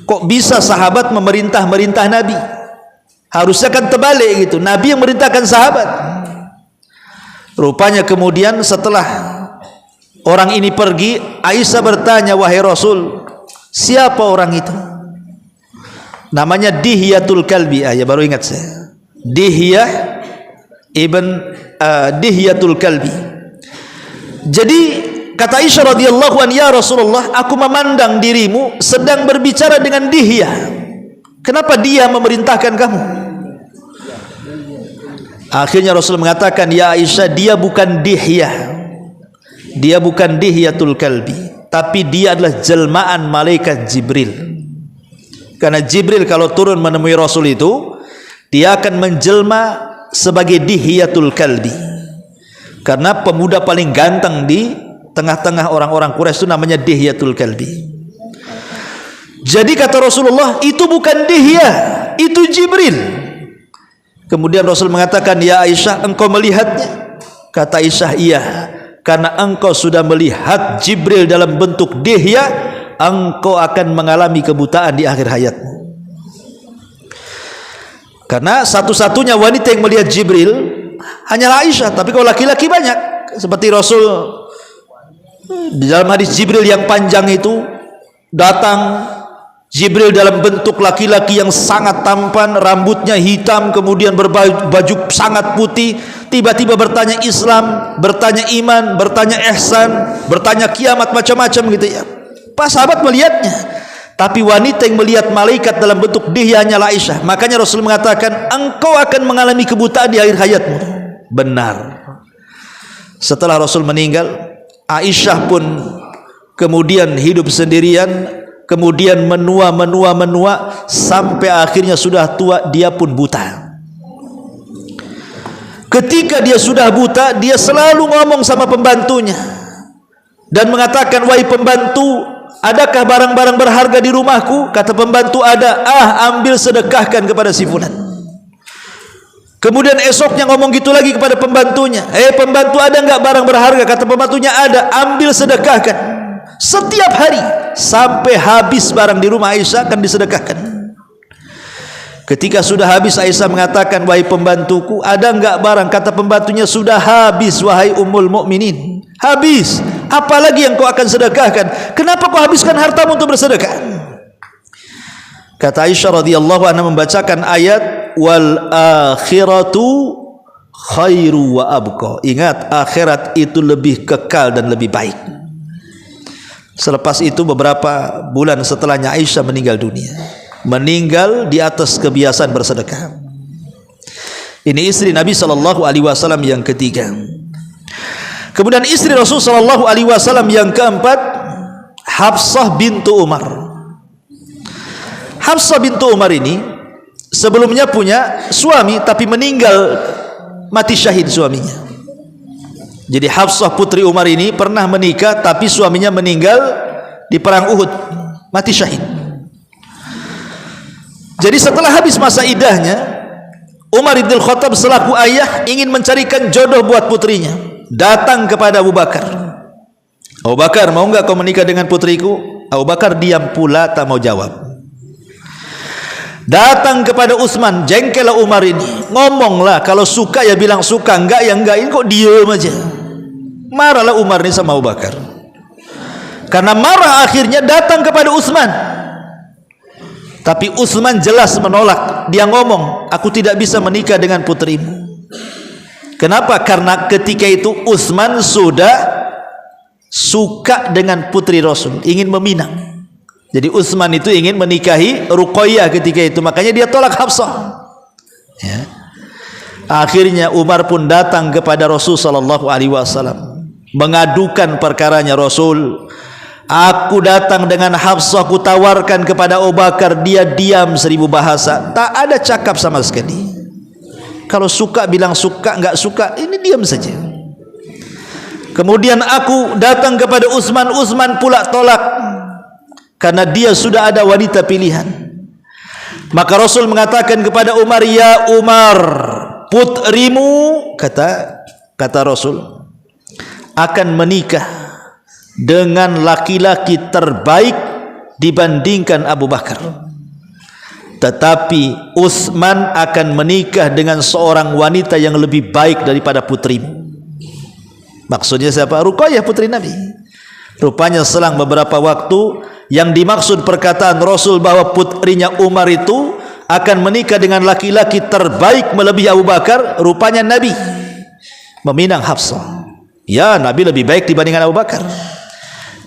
Kok bisa sahabat memerintah Nabi? Harusnya kan terbalik gitu. Nabi yang merintahkan sahabat. Rupanya kemudian setelah orang ini pergi, Aisyah bertanya, wahai Rasul, siapa orang itu? Namanya Dihyatul Kalbi. Ya baru ingat saya. Dihyatul Kalbi. Jadi kata Aisyah radhiyallahu anha, ya Rasulullah, aku memandang dirimu sedang berbicara dengan Dihya. Kenapa dia memerintahkan kamu? Akhirnya Rasul mengatakan, ya Aisyah, dia bukan Dihya. Dia bukan Dihyatul Kalbi, tapi dia adalah jelmaan malaikat Jibril. Karena Jibril kalau turun menemui Rasul itu, dia akan menjelma sebagai Dihyatul Kalbi. Karena pemuda paling ganteng di tengah-tengah orang-orang Quraisy itu namanya Dihyatul Kalbi. Jadi kata Rasulullah, itu bukan Dihya, itu Jibril. Kemudian Rasul mengatakan, ya Aisyah, engkau melihatnya? Kata Aisyah, iya. Karena engkau sudah melihat Jibril dalam bentuk Dihya, engkau akan mengalami kebutaan di akhir hayatmu. Karena satu-satunya wanita yang melihat Jibril hanyalah Aisyah. Tapi kalau laki-laki banyak. Seperti Rasul di dalam hadis Jibril yang panjang itu, datang Jibril dalam bentuk laki-laki yang sangat tampan, rambutnya hitam, kemudian berbaju sangat putih, tiba-tiba bertanya Islam, bertanya iman, bertanya ihsan, bertanya kiamat, macam-macam gitu ya. Pas sahabat melihatnya. Tapi wanita yang melihat malaikat dalam bentuk Dihya hanyalah Aisyah. Makanya Rasul mengatakan, engkau akan mengalami kebutaan di akhir hayatmu. Benar. Setelah Rasul meninggal, Aisyah pun kemudian hidup sendirian, kemudian menua sampai akhirnya sudah tua, dia pun buta. Ketika dia sudah buta, dia selalu ngomong sama pembantunya dan mengatakan, wahai pembantu, adakah barang-barang berharga di rumahku? Kata pembantu, ada. Ambil sedekahkan kepada si fulan. Kemudian esoknya ngomong gitu lagi kepada pembantunya, pembantu, ada enggak barang berharga? Kata pembantunya, ada. Ambil sedekahkan. Setiap hari sampai habis barang di rumah Aisyah akan disedekahkan. Ketika sudah habis, Aisyah mengatakan, wahai pembantuku, ada enggak barang? Kata pembantunya, sudah habis wahai Ummul Mukminin. Habis. Apalagi yang kau akan sedekahkan? Kenapa kau habiskan hartamu untuk bersedekah? Kata Aisyah radhiyallahu anha membacakan ayat, wal akhiratu khairu wa abqa. Ingat, akhirat itu lebih kekal dan lebih baik. Selepas itu beberapa bulan setelahnya Aisyah meninggal dunia. Meninggal di atas kebiasaan bersedekah. Ini istri Nabi SAW yang ketiga. Kemudian istri Rasul SAW yang keempat, Hafsah bintu Umar. Hafsah bintu Umar ini sebelumnya punya suami, tapi meninggal, mati syahid suaminya. Jadi Hafsah putri Umar ini pernah menikah, tapi suaminya meninggal di perang Uhud, mati syahid. Jadi setelah habis masa iddahnya, Umar ibn Khattab selaku ayah ingin mencarikan jodoh buat putrinya. Datang kepada Abu Bakar. Abu Bakar, mau enggak kau menikah dengan putriku? Abu Bakar diam pula, tak mau jawab. Datang kepada Utsman, jengkellah Umar ini. Ngomonglah, kalau suka ya bilang suka, enggak ya enggak. Ini kok diam aja. Marahlah Umar ini sama Abu Bakar. Karena marah akhirnya datang kepada Utsman. Tapi Utsman jelas menolak. Dia ngomong, aku tidak bisa menikah dengan putrimu. Kenapa? Karena ketika itu Utsman sudah suka dengan putri Rasul, ingin meminang. Jadi Utsman itu ingin menikahi Ruqayyah ketika itu, makanya dia tolak Hafsah. Ya. Akhirnya Umar pun datang kepada Rasul sallallahu alaihi wasallam, mengadukan perkaranya. Rasul, aku datang dengan Hafsah, aku tawarkan kepada Abu Bakar, dia diam 1000 bahasa, tak ada cakap sama sekali. Kalau suka bilang suka, enggak suka, ini diam saja. Kemudian aku datang kepada Utsman, Utsman pula tolak karena dia sudah ada wanita pilihan. Maka Rasul mengatakan kepada Umar, ya Umar, putrimu, kata Rasul, akan menikah dengan laki-laki terbaik dibandingkan Abu Bakar. Tetapi Utsman akan menikah dengan seorang wanita yang lebih baik daripada putrimu. Maksudnya siapa? Ruqayyah putri Nabi. Rupanya selang beberapa waktu, yang dimaksud perkataan Rasul bahwa putrinya Umar itu akan menikah dengan laki-laki terbaik melebihi Abu Bakar, rupanya Nabi meminang Hafsah. Ya, Nabi lebih baik dibandingkan Abu Bakar.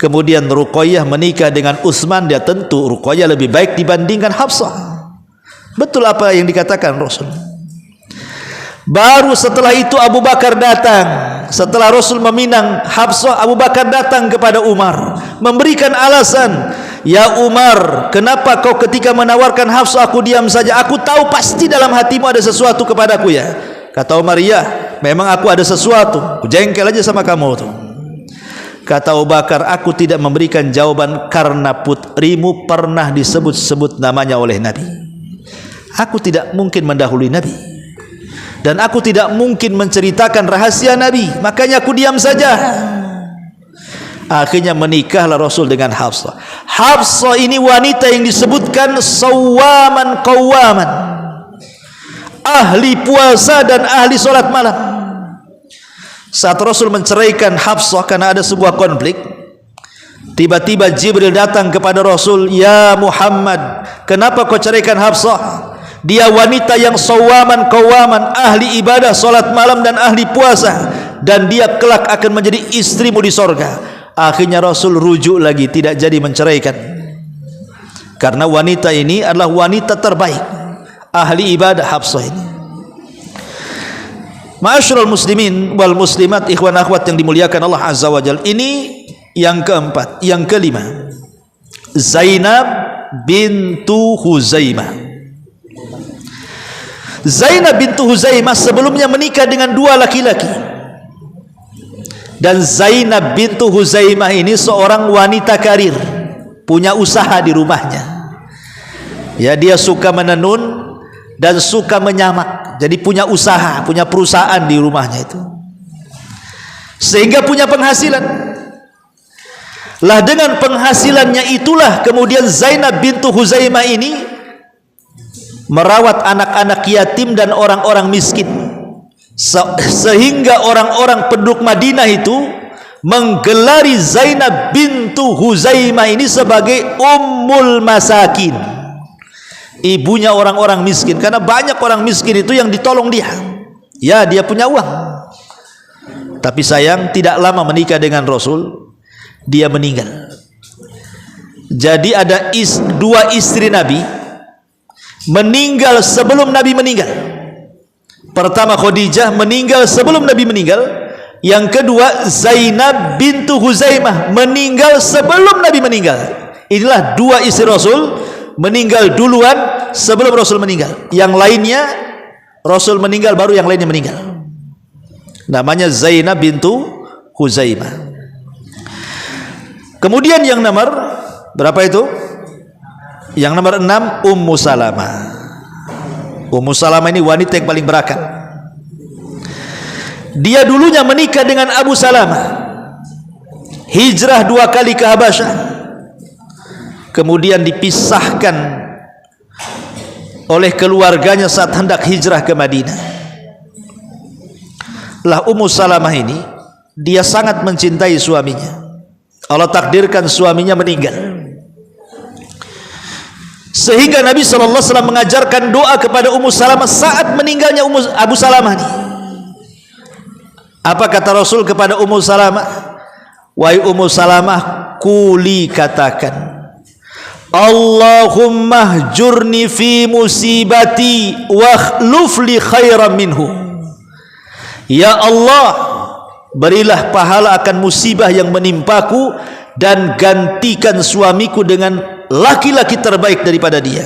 Kemudian Ruqayyah menikah dengan Utsman, dia tentu Ruqayyah lebih baik dibandingkan Hafsah. Betul apa yang dikatakan Rasul. Baru setelah itu Abu Bakar datang. Setelah Rasul meminang Hafsah, Abu Bakar datang kepada Umar memberikan alasan. Ya Umar, kenapa kau ketika menawarkan Hafsah aku diam saja? Aku tahu pasti dalam hatimu ada sesuatu kepadaku ya. Kata Umar, ya memang aku ada sesuatu, aku jengkel aja sama kamu tuh. Kata Abu Bakar, aku tidak memberikan jawaban karena putrimu pernah disebut-sebut namanya oleh Nabi. Aku tidak mungkin mendahului Nabi, dan aku tidak mungkin menceritakan rahasia Nabi, makanya aku diam saja. Akhirnya menikahlah Rasul dengan Hafsah. Hafsah ini wanita yang disebutkan sawwaman qawwaman, ahli puasa dan ahli solat malam. Saat Rasul menceraikan Hafsah karena ada sebuah konflik, tiba-tiba Jibril datang kepada Rasul, ya Muhammad, kenapa kau ceraikan Hafsah? Dia wanita yang sawaman qawaman, ahli ibadah, solat malam dan ahli puasa, dan dia kelak akan menjadi istrimu di sorga. Akhirnya Rasul rujuk lagi, tidak jadi menceraikan, karena wanita ini adalah wanita terbaik, ahli ibadah Hafsah ini. Ma'asyiral muslimin wal muslimat, ikhwan akhwat yang dimuliakan Allah Azza wa Jalla. Ini yang keempat. Yang kelima, Zainab bintu Huzaimah. Zainab bintu Huzaimah sebelumnya menikah dengan dua laki-laki, dan Zainab bintu Huzaimah ini seorang wanita karir, punya usaha di rumahnya. Ya, dia suka menenun dan suka menyamak, jadi punya usaha, punya perusahaan di rumahnya itu, sehingga punya penghasilan. Lah dengan penghasilannya itulah kemudian Zainab bintu Huzaimah ini merawat anak-anak yatim dan orang-orang miskin, sehingga orang-orang penduduk Madinah itu menggelari Zainab bintu Huzaimah ini sebagai Ummul Masakin, ibunya orang-orang miskin, karena banyak orang miskin itu yang ditolong dia. Ya, dia punya uang, tapi sayang tidak lama menikah dengan Rasul, dia meninggal. Jadi ada dua istri Nabi meninggal sebelum Nabi meninggal. Pertama Khadijah meninggal sebelum Nabi meninggal. Yang kedua Zainab bintu Huzaimah meninggal sebelum Nabi meninggal. Inilah dua istri Rasul meninggal duluan sebelum Rasul meninggal. Yang lainnya Rasul meninggal baru yang lainnya meninggal. Namanya Zainab bintu Huzaimah. Kemudian yang nomor berapa itu? Yang nomor 6, Ummu Salamah. Ummu Salamah ini wanita yang paling berakal. Dia dulunya menikah dengan Abu Salamah, hijrah 2 kali ke Habasyah, kemudian dipisahkan oleh keluarganya saat hendak hijrah ke Madinah. Lah Ummu Salamah ini, dia sangat mencintai suaminya. Allah takdirkan suaminya meninggal, sehingga Nabi SAW mengajarkan doa kepada Ummu Salamah saat meninggalnya Abu Salamah ini. Apa kata Rasul kepada Ummu Salamah? Wahai Ummu Salamah, kuli katakan, Allahumma hjurni fi musibati wa khluf li khairan minhu. Ya Allah, berilah pahala akan musibah yang menimpaku, dan gantikan suamiku dengan laki-laki terbaik daripada dia.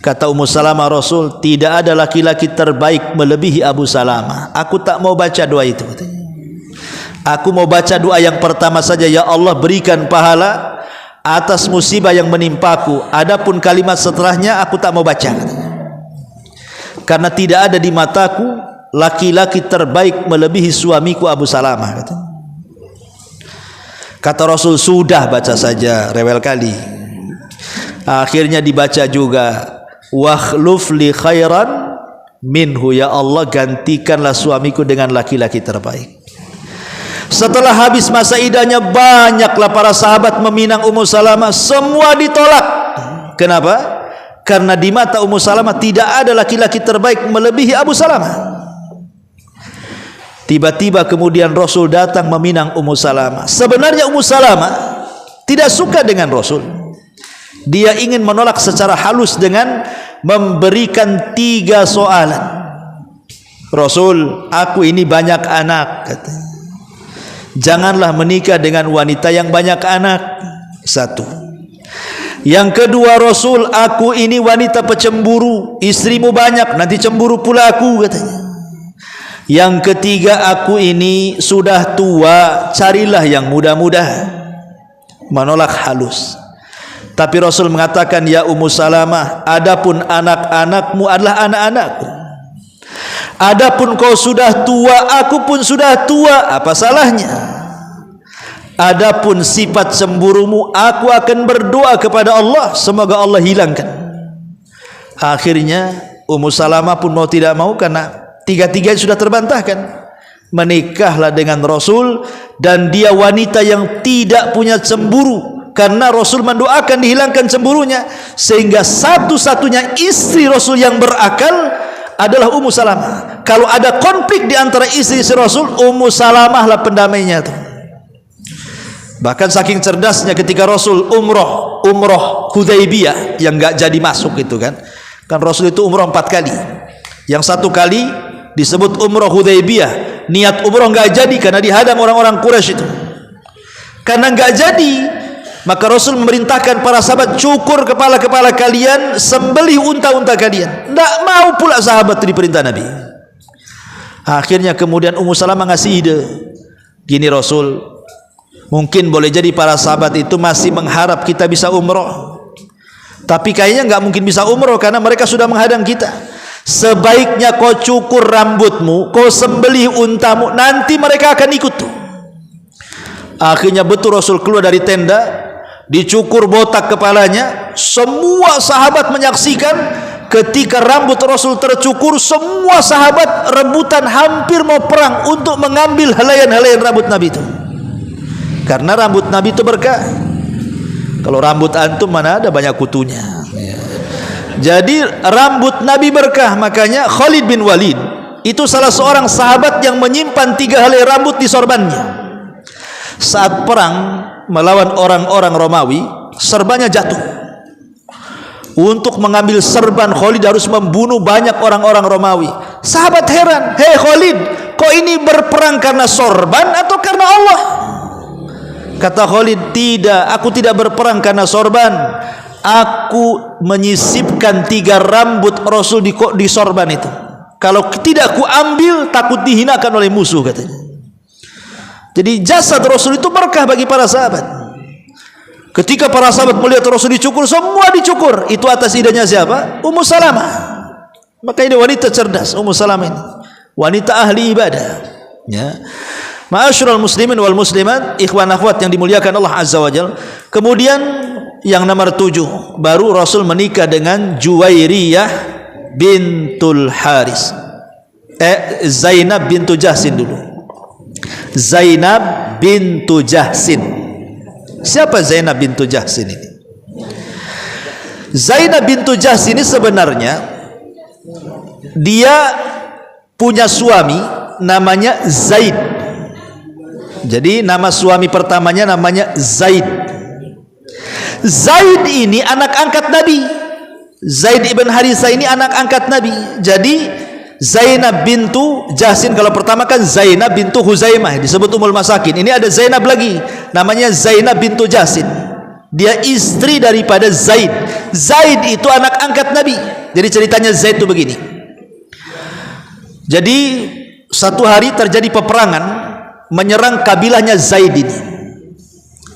Kata Ummu Salamah, Rasul, tidak ada laki-laki terbaik melebihi Abu Salamah. Aku tak mau baca doa itu, katanya. Aku mau baca doa yang pertama saja, ya Allah berikan pahala atas musibah yang menimpaku. Adapun kalimat setelahnya aku tak mau baca. Karena tidak ada di mataku laki-laki terbaik melebihi suamiku Abu Salamah. Kata Rasul, sudah baca saja, rewel kali. Akhirnya dibaca juga, wakhluf li khairan minhu, ya Allah gantikanlah suamiku dengan laki-laki terbaik. Setelah habis masa iddahnya, banyaklah para sahabat meminang Ummu Salamah, semua ditolak. Kenapa? Karena di mata Ummu Salamah tidak ada laki-laki terbaik melebihi Abu Salamah. Tiba-tiba kemudian Rasul datang meminang Ummu Salamah. Sebenarnya Ummu Salamah tidak suka dengan Rasul. Dia ingin menolak secara halus dengan memberikan 3 soalan. Rasul, aku ini banyak anak, katanya. Janganlah menikah dengan wanita yang banyak anak. 1. Yang kedua, Rasul, aku ini wanita pecemburu, istrimu banyak, nanti cemburu pula aku, katanya. Yang ketiga, aku ini sudah tua, carilah yang muda-muda. Menolak halus. Tapi Rasul mengatakan, ya Ummu Salamah, adapun anak-anakmu adalah anak-anakku. Adapun kau sudah tua, aku pun sudah tua, apa salahnya? Adapun sifat cemburumu, aku akan berdoa kepada Allah, semoga Allah hilangkan. Akhirnya Ummu Salamah pun mau tidak mau, karena tiga-tiga sudah terbantahkan. Menikahlah dengan Rasul, dan dia wanita yang tidak punya cemburu, karena Rasul mendoakan dihilangkan cemburunya. Sehingga satu-satunya istri Rasul yang berakal adalah Ummu Salamah. Kalau ada konflik di antara istri Rasul, Ummu Salamah lah pendamainya itu. Bahkan saking cerdasnya ketika Rasul umroh Hudaybiyah yang nggak jadi masuk itu kan Rasul itu umroh 4 kali. Yang 1 kali disebut umroh Hudaybiyah, niat umroh nggak jadi karena dihadang orang-orang Quraisy itu. Karena nggak jadi, maka Rasul memerintahkan para sahabat, cukur kepala-kepala kalian, sembelih unta-unta kalian. Tidak mau pula sahabat itu diperintah Nabi. Akhirnya kemudian Ummu Salamah ngasih ide, gini Rasul, mungkin boleh jadi para sahabat itu masih mengharap kita bisa umroh, tapi kayaknya nggak mungkin bisa umroh karena mereka sudah menghadang kita. Sebaiknya kau cukur rambutmu, kau sembelih untamu, nanti mereka akan ikut tuh. Akhirnya betul Rasul keluar dari tenda, dicukur botak kepalanya. Semua sahabat menyaksikan ketika rambut Rasul tercukur, semua sahabat rebutan hampir mau perang untuk mengambil helaian-helaian rambut Nabi itu. Karena rambut Nabi itu berkah. Kalau rambut antum mana ada banyak kutunya. Jadi rambut Nabi berkah. Makanya Khalid bin Walid itu salah seorang sahabat yang menyimpan 3 helai rambut di sorbannya. Saat perang melawan orang-orang Romawi, serbannya jatuh. Untuk mengambil serban, Khalid harus membunuh banyak orang-orang Romawi. Sahabat heran, hei Khalid, kok ini berperang karena sorban atau karena Allah? Kata Khalid, tidak, aku tidak berperang karena sorban. Aku menyisipkan 3 rambut Rasul di sorban itu. Kalau tidak aku ambil, takut dihinakan oleh musuh, katanya. Jadi jasad Rasul itu berkah bagi para sahabat. Ketika para sahabat melihat Rasul dicukur, semua dicukur. Itu atas idenya siapa? Ummu Salamah. Maka ini wanita cerdas, Ummu Salamah ini. Wanita ahli ibadah. Ya. Ma'asyiral muslimin wal muslimat, ikhwan akhwat yang dimuliakan Allah Azza wa Jalla. Kemudian yang nomor 7, baru Rasul menikah dengan Juwairiyah bintul Haris. Zainab bintu Jahsin dulu. Zainab bintu Jahsin. Siapa Zainab bintu Jahsin ini? Zainab bintu Jahsin ini sebenarnya dia punya suami namanya Zaid. Jadi nama suami pertamanya namanya Zaid. Zaid ini anak angkat Nabi. Zaid ibn Harisah ini anak angkat Nabi. Jadi Zainab bintu Jahsin, kalau pertama kan Zainab bintu Huzaimah, disebut Ummul Masakin. Ini ada Zainab lagi, namanya Zainab bintu Jahsin. Dia istri daripada Zaid. Zaid itu anak angkat Nabi. Jadi ceritanya Zaid itu begini. Jadi satu hari terjadi peperangan menyerang kabilahnya Zaid ini.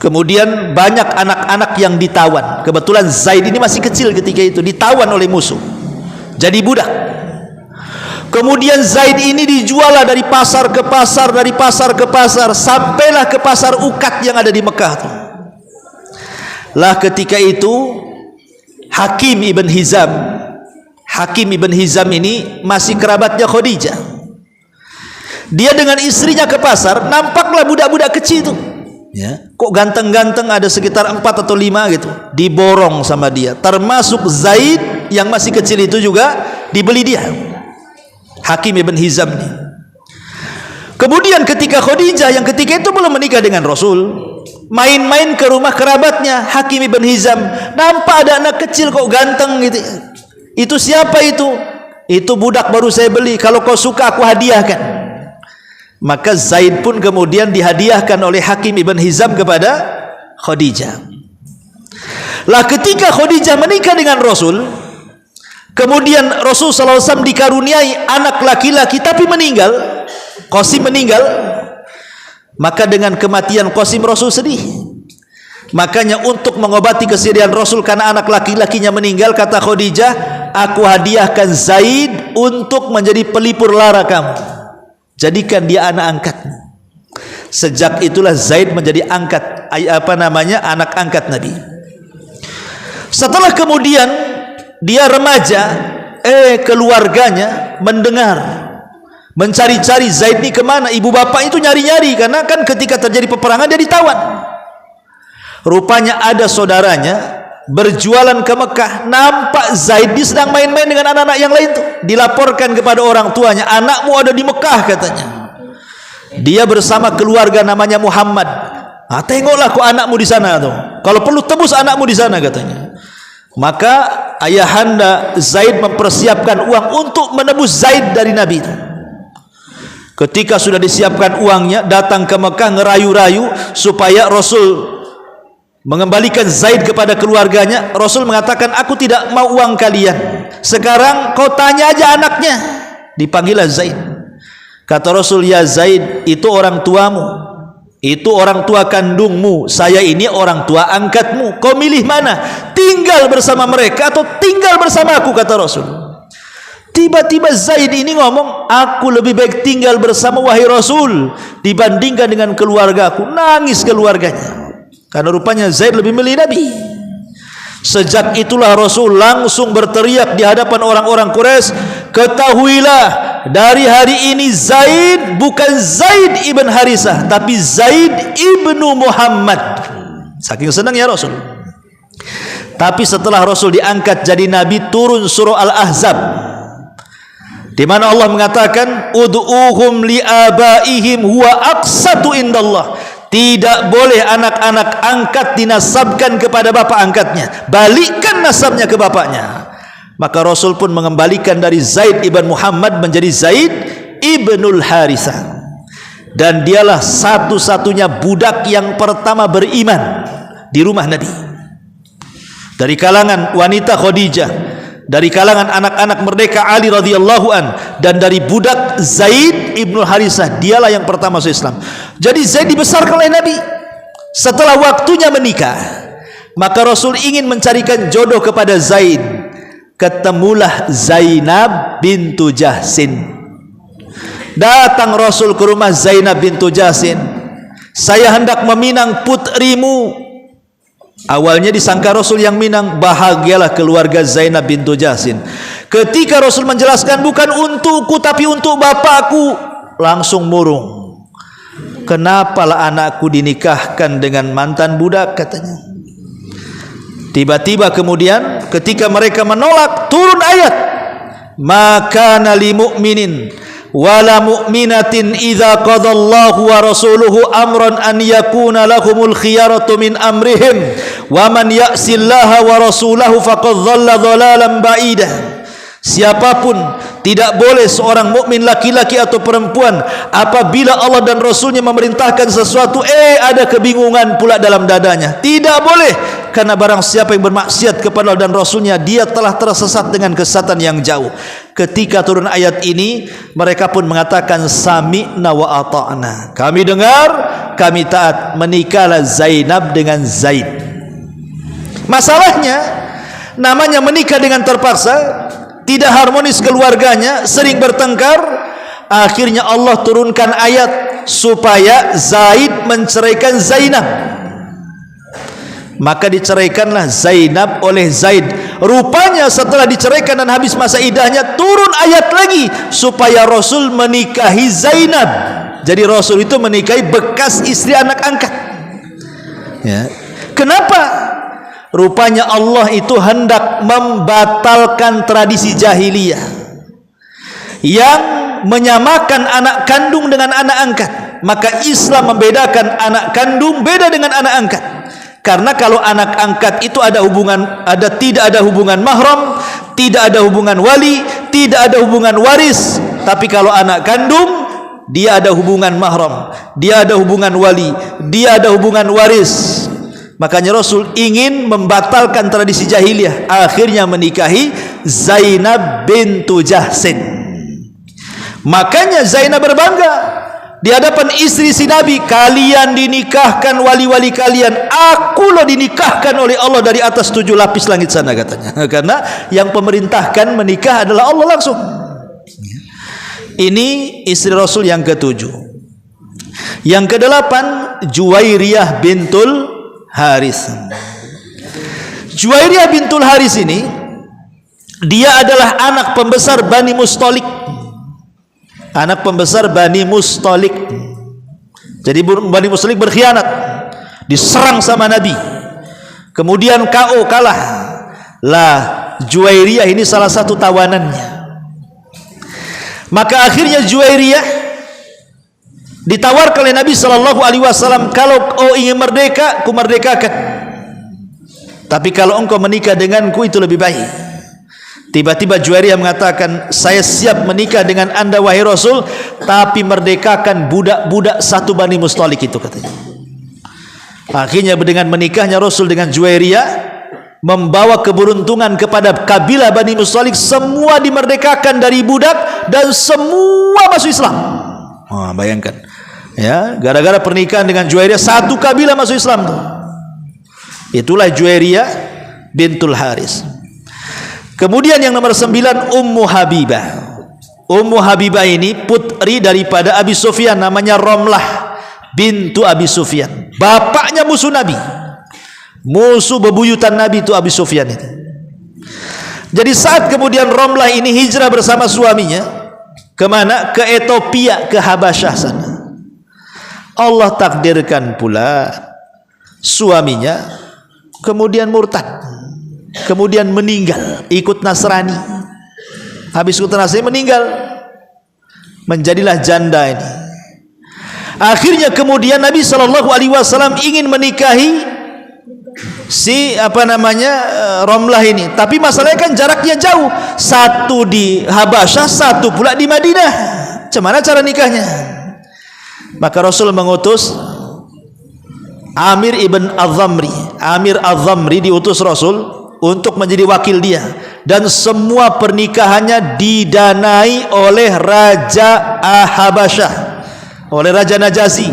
Kemudian banyak anak-anak yang ditawan. Kebetulan Zaid ini masih kecil ketika itu, ditawan oleh musuh, jadi budak. Kemudian Zaid ini dijual dari pasar ke pasar, dari pasar ke pasar, sampailah ke pasar Ukat yang ada di Mekah tuh. Lah ketika itu Hakim ibn Hizam ini masih kerabatnya Khadijah. Dia dengan istrinya ke pasar, nampaklah budak-budak kecil itu, ya, kok ganteng-ganteng, ada sekitar 4 atau 5 gitu, diborong sama dia, termasuk Zaid yang masih kecil itu juga dibeli dia, Hakim ibn Hizam ini. Kemudian ketika Khadijah yang ketika itu belum menikah dengan Rasul, main-main ke rumah kerabatnya Hakim ibn Hizam, nampak ada anak kecil kok ganteng gitu. Itu siapa itu? Itu budak baru saya beli, kalau kau suka aku hadiahkan. Maka Zaid pun kemudian dihadiahkan oleh Hakim ibn Hizam kepada Khadijah. Lah ketika Khadijah menikah dengan Rasul, kemudian Rasul SAW dikaruniai anak laki-laki tapi meninggal, Qasim meninggal. Maka dengan kematian Qasim Rasul sedih. Makanya untuk mengobati kesedihan Rasul karena anak laki-lakinya meninggal, kata Khadijah, aku hadiahkan Zaid untuk menjadi pelipur lara kamu, jadikan dia anak angkatmu. Sejak itulah Zaid menjadi anak angkat Nabi. Setelah kemudian dia remaja, keluarganya mendengar, mencari-cari Zaid ini kemana. Ibu bapak itu nyari-nyari, karena kan ketika terjadi peperangan dia ditawan. Rupanya ada saudaranya berjualan ke Mekah, nampak Zaid sedang main-main dengan anak-anak yang lain tuh. Dilaporkan kepada orang tuanya, anakmu ada di Mekah katanya. Dia bersama keluarga namanya Muhammad. Tengoklah kok anakmu di sana tuh. Kalau perlu tebus anakmu di sana katanya. Maka ayahanda Zaid mempersiapkan uang untuk menebus Zaid dari Nabi. Ketika sudah disiapkan uangnya, datang ke Mekah ngerayu-rayu supaya Rasul mengembalikan Zaid kepada keluarganya. Rasul mengatakan, aku tidak mau uang kalian, sekarang kau tanya aja anaknya. Dipanggillah Zaid. Kata Rasul, ya Zaid, itu orang tuamu, itu orang tua kandungmu, saya ini orang tua angkatmu, kau milih mana? Tinggal bersama mereka atau tinggal bersama aku, kata Rasul. Tiba-tiba Zaid ini ngomong, aku lebih baik tinggal bersama wahai Rasul dibandingkan dengan keluargaku. Nangis keluarganya, karena rupanya Zaid lebih milih Nabi. Sejak itulah Rasul langsung berteriak di hadapan orang-orang Quraisy, ketahuilah dari hari ini Zaid bukan Zaid ibn Harisah, tapi Zaid ibnu Muhammad. Saking senangnya Rasul. Tapi setelah Rasul diangkat jadi Nabi, turun surah Al-Ahzab, di mana Allah mengatakan, ud'uhum li'abaihim huwa aqsatu indallah. Tidak boleh anak-anak angkat dinasabkan kepada bapak angkatnya, balikkan nasabnya ke bapaknya. Maka Rasul pun mengembalikan dari Zaid ibn Muhammad menjadi Zaid ibnul Harisah. Dan dialah satu-satunya budak yang pertama beriman di rumah Nabi. Dari kalangan wanita Khadijah, dari kalangan anak-anak merdeka Ali radhiyallahu an, dan dari budak Zaid ibnul Harisah, dialah yang pertama masuk Islam. Jadi Zaid dibesarkan oleh Nabi. Setelah waktunya menikah, maka Rasul ingin mencarikan jodoh kepada Zaid. Ketemulah Zainab bintu Jahsin. Datang Rasul ke rumah Zainab bintu Jahsin, saya hendak meminang putrimu. Awalnya disangka Rasul yang minang, bahagialah keluarga Zainab bintu Jahsin. Ketika Rasul menjelaskan, bukan untukku tapi untuk bapakku, langsung murung. Kenapalah anakku dinikahkan dengan mantan budak, katanya. Tiba-tiba kemudian ketika mereka menolak, turun ayat, maka li mu'minin wala mu'minatin idza qadallahu wa rasuluhu amran an yakuna lahumul khiyaratu min amrihim wa man ya'sillaha wa rasulahu faqad dhalla dhalalan ba'idah. Siapapun tidak boleh seorang mukmin laki-laki atau perempuan apabila Allah dan Rasulnya memerintahkan sesuatu, ada kebingungan pula dalam dadanya. Tidak boleh, karena barang siapa yang bermaksiat kepada Allah dan Rasulnya, dia telah tersesat dengan kesesatan yang jauh. Ketika turun ayat ini, mereka pun mengatakan sami'na wa ata'na. Kami dengar, kami taat. Menikahlah Zainab dengan Zaid. Masalahnya, namanya menikah dengan terpaksa, tidak harmonis keluarganya, sering bertengkar. Akhirnya Allah turunkan ayat supaya Zaid menceraikan Zainab. Maka diceraikanlah Zainab oleh Zaid. Rupanya setelah diceraikan dan habis masa iddahnya, turun ayat lagi supaya Rasul menikahi Zainab. Jadi Rasul itu menikahi bekas istri anak angkat. Ya. Kenapa? Rupanya Allah itu hendak membatalkan tradisi jahiliyah yang menyamakan anak kandung dengan anak angkat. Maka Islam membedakan anak kandung beda dengan anak angkat. Karena kalau anak angkat itu tidak ada hubungan mahram, tidak ada hubungan wali, tidak ada hubungan waris. Tapi kalau anak kandung, dia ada hubungan mahram, dia ada hubungan wali, dia ada hubungan waris. Makanya Rasul ingin membatalkan tradisi jahiliyah, akhirnya menikahi Zainab bintu Jahsin. Makanya Zainab berbangga di hadapan istri si Nabi, kalian dinikahkan wali-wali kalian, aku loh dinikahkan oleh Allah dari atas 7 lapis langit sana, katanya. Karena yang pemerintahkan menikah adalah Allah langsung. Ini istri Rasul yang ke-7. Yang ke-8, Juwairiyah bintul Haris. Juwairiyah bintul Haris ini, dia adalah anak pembesar Bani Mustalik. Anak pembesar Bani Mustalik. Jadi Bani Mustalik berkhianat, diserang sama Nabi, kemudian KO, kalah. Lah Juwairiyah ini salah satu tawanannya. Maka akhirnya Juwairiyah ditawarkan oleh Nabi SAW, kalau kau ingin merdeka, ku merdekakan, tapi kalau engkau menikah denganku itu lebih baik. Tiba-tiba Juwairiyah mengatakan, saya siap menikah dengan anda wahai Rasul, tapi merdekakan budak-budak satu Bani Mustalik itu, katanya. Akhirnya dengan menikahnya Rasul dengan Juwairiyah, membawa keberuntungan kepada kabilah Bani Mustalik. Semua dimerdekakan dari budak dan semua masuk Islam. Bayangkan, ya, gara-gara pernikahan dengan Juwairiyah, satu kabilah masuk Islam tuh. Itulah Juwairiyah bintul Haris. Kemudian yang nomor 9, Ummu Habibah. Ummu Habibah ini putri daripada Abi Sufyan, namanya Romlah bintu Abi Sufyan. Bapaknya musuh Nabi, musuh bebuyutan Nabi itu Abi Sufyan itu. Jadi saat kemudian Romlah ini hijrah bersama suaminya, kemana? Ke Ethiopia, ke Habasyah sana. Allah takdirkan pula suaminya kemudian murtad, kemudian meninggal, ikut Nasrani. Habis ikut Nasrani meninggal, menjadilah janda ini. Akhirnya kemudian Nabi SAW ingin menikahi si Romlah ini, tapi masalahnya kan jaraknya jauh, satu di Habasyah, satu pula di Madinah. Bagaimana cara nikahnya? Maka Rasul mengutus Amir ibn Az-Zamri. Amir Az-Zamri diutus Rasul untuk menjadi wakil dia, dan semua pernikahannya didanai oleh Raja Habasyah, oleh Raja Najasyi,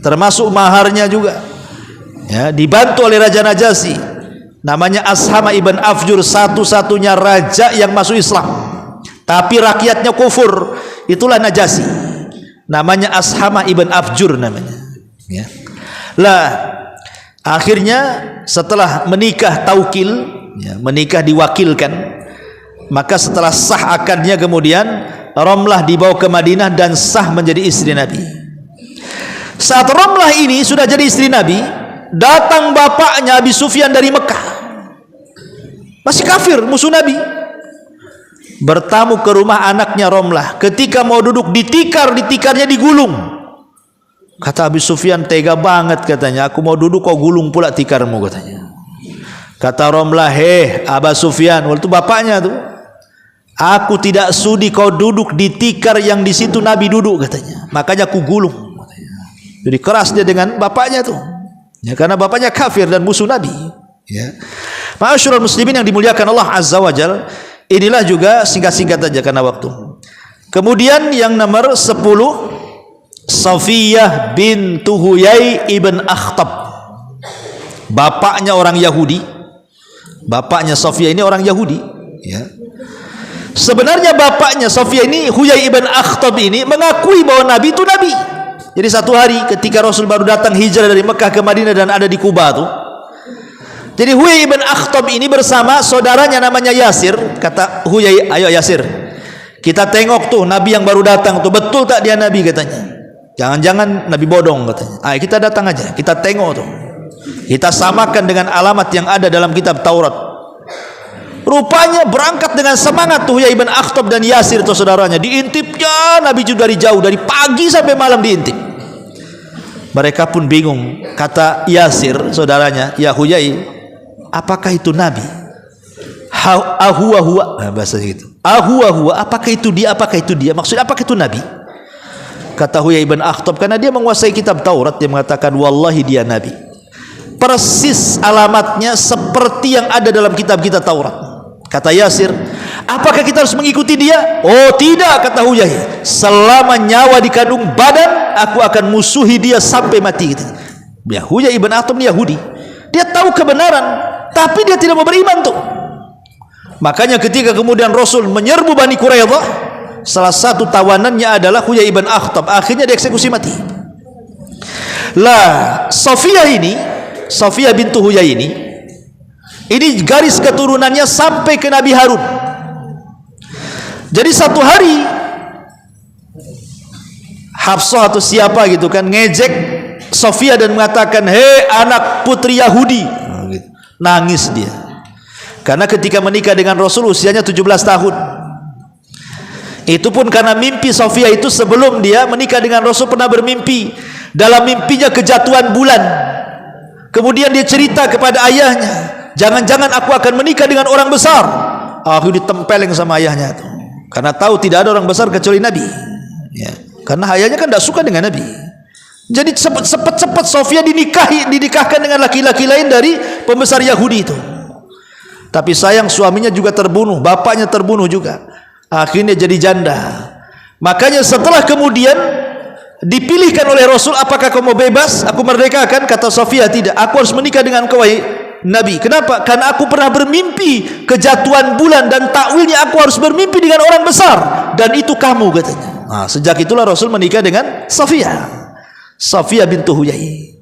termasuk maharnya juga, ya, dibantu oleh Raja Najasyi. Namanya Ashama ibn Afjur, satu-satunya raja yang masuk Islam, tapi rakyatnya kufur. Itulah Najasyi, namanya Ashama ibn Afjur namanya, ya. Lah akhirnya setelah menikah taukil, ya, menikah diwakilkan, maka setelah sah akadnya kemudian Romlah dibawa ke Madinah dan sah menjadi istri Nabi. Saat Romlah ini sudah jadi istri Nabi, datang bapaknya Abi Sufyan dari Mekah, masih kafir, musuh Nabi, bertamu ke rumah anaknya Romlah. Ketika mau duduk tikarnya digulung. Kata Abi Sufyan, tega banget, katanya, aku mau duduk kau gulung pula tikarmu, katanya. Kata Romlah, Abu Sufyan, waktu bapaknya tuh, aku tidak sudi kau duduk di tikar yang di situ Nabi duduk, katanya, makanya aku gulung, katanya. Jadi keras dia dengan bapaknya tuh, ya, karena bapaknya kafir dan musuh Nabi, ya. Ma'asyiral muslimin yang dimuliakan Allah Azza wa Jalla, Inilah juga singkat-singkat saja karena waktu. Kemudian yang nomor 10, Safiyah bintu Huyai ibn Akhtab. Bapaknya orang Yahudi. Bapaknya Safiyah ini orang Yahudi, ya. Sebenarnya bapaknya Safiyah ini, Huyai ibn Akhtab ini, mengakui bahwa Nabi itu Nabi. Jadi satu hari ketika Rasul baru datang hijrah dari Mekah ke Madinah dan ada di Kuba tuh, jadi Huyai ibn Akhtab ini bersama saudaranya namanya Yasir. Kata Huyai, ayo Yasir, kita tengok tuh Nabi yang baru datang tuh, betul tak dia Nabi katanya. Jangan-jangan Nabi bodong katanya. Ayo kita datang aja, kita tengok tuh. Kita samakan dengan alamat yang ada dalam kitab Taurat. Rupanya berangkat dengan semangat tuh Huyai ibn Akhtab dan Yasir tuh saudaranya. Diintipnya Nabi itu dari jauh, dari pagi sampai malam diintip. Mereka pun bingung. Kata Yasir saudaranya, ya Huyai, apakah itu Nabi? Ahuwa, nah, bahasa gitu. Ahuwa, apakah itu dia? Apakah itu dia? Maksudnya apakah itu Nabi? Kata Huyai ibn Akhtab, karena dia menguasai kitab Taurat, dia mengatakan wallahi dia Nabi. Persis alamatnya seperti yang ada dalam kitab-kitab Taurat. Kata Yasir, apakah kita harus mengikuti dia? Oh tidak, kata Huyai. Selama nyawa di kandung badan, aku akan musuhi dia sampai mati. Ya, Huyai ibn Akhtab ini Yahudi. Dia tahu kebenaran, tapi dia tidak mau beriman tuh. Makanya ketika kemudian Rasul menyerbu Bani Quraidah, salah satu tawanannya adalah Huyai ibn Akhtab. Akhirnya dieksekusi mati. Lah, Safiyah bintu Huyai ini garis keturunannya sampai ke Nabi Harun. Jadi satu hari Hafsah atau siapa gitu kan ngejek Safiyah dan mengatakan, hei anak putri Yahudi. Nangis dia. Karena ketika menikah dengan Rasul usianya 17 tahun. Itu pun karena mimpi Safiyah itu sebelum dia menikah dengan Rasul pernah bermimpi. Dalam mimpinya kejatuhan bulan. Kemudian dia cerita kepada ayahnya, jangan-jangan aku akan menikah dengan orang besar. Aku ditempeleng sama ayahnya itu. Karena tahu tidak ada orang besar kecuali Nabi, ya. Karena ayahnya kan tidak suka dengan Nabi. Jadi cepat Safiyah dinikahkan dengan laki-laki lain dari pembesar Yahudi itu. Tapi sayang suaminya juga terbunuh, bapaknya terbunuh juga. Akhirnya jadi janda. Makanya setelah kemudian dipilihkan oleh Rasul, apakah kau mau bebas? Aku merdekakan. Kata Safiyah, tidak. Aku harus menikah dengan kau, Nabi. Kenapa? Karena aku pernah bermimpi kejatuhan bulan dan takwilnya aku harus bermimpi dengan orang besar. Dan itu kamu katanya. Nah, sejak itulah Rasul menikah dengan Safiyah bintu Huyai.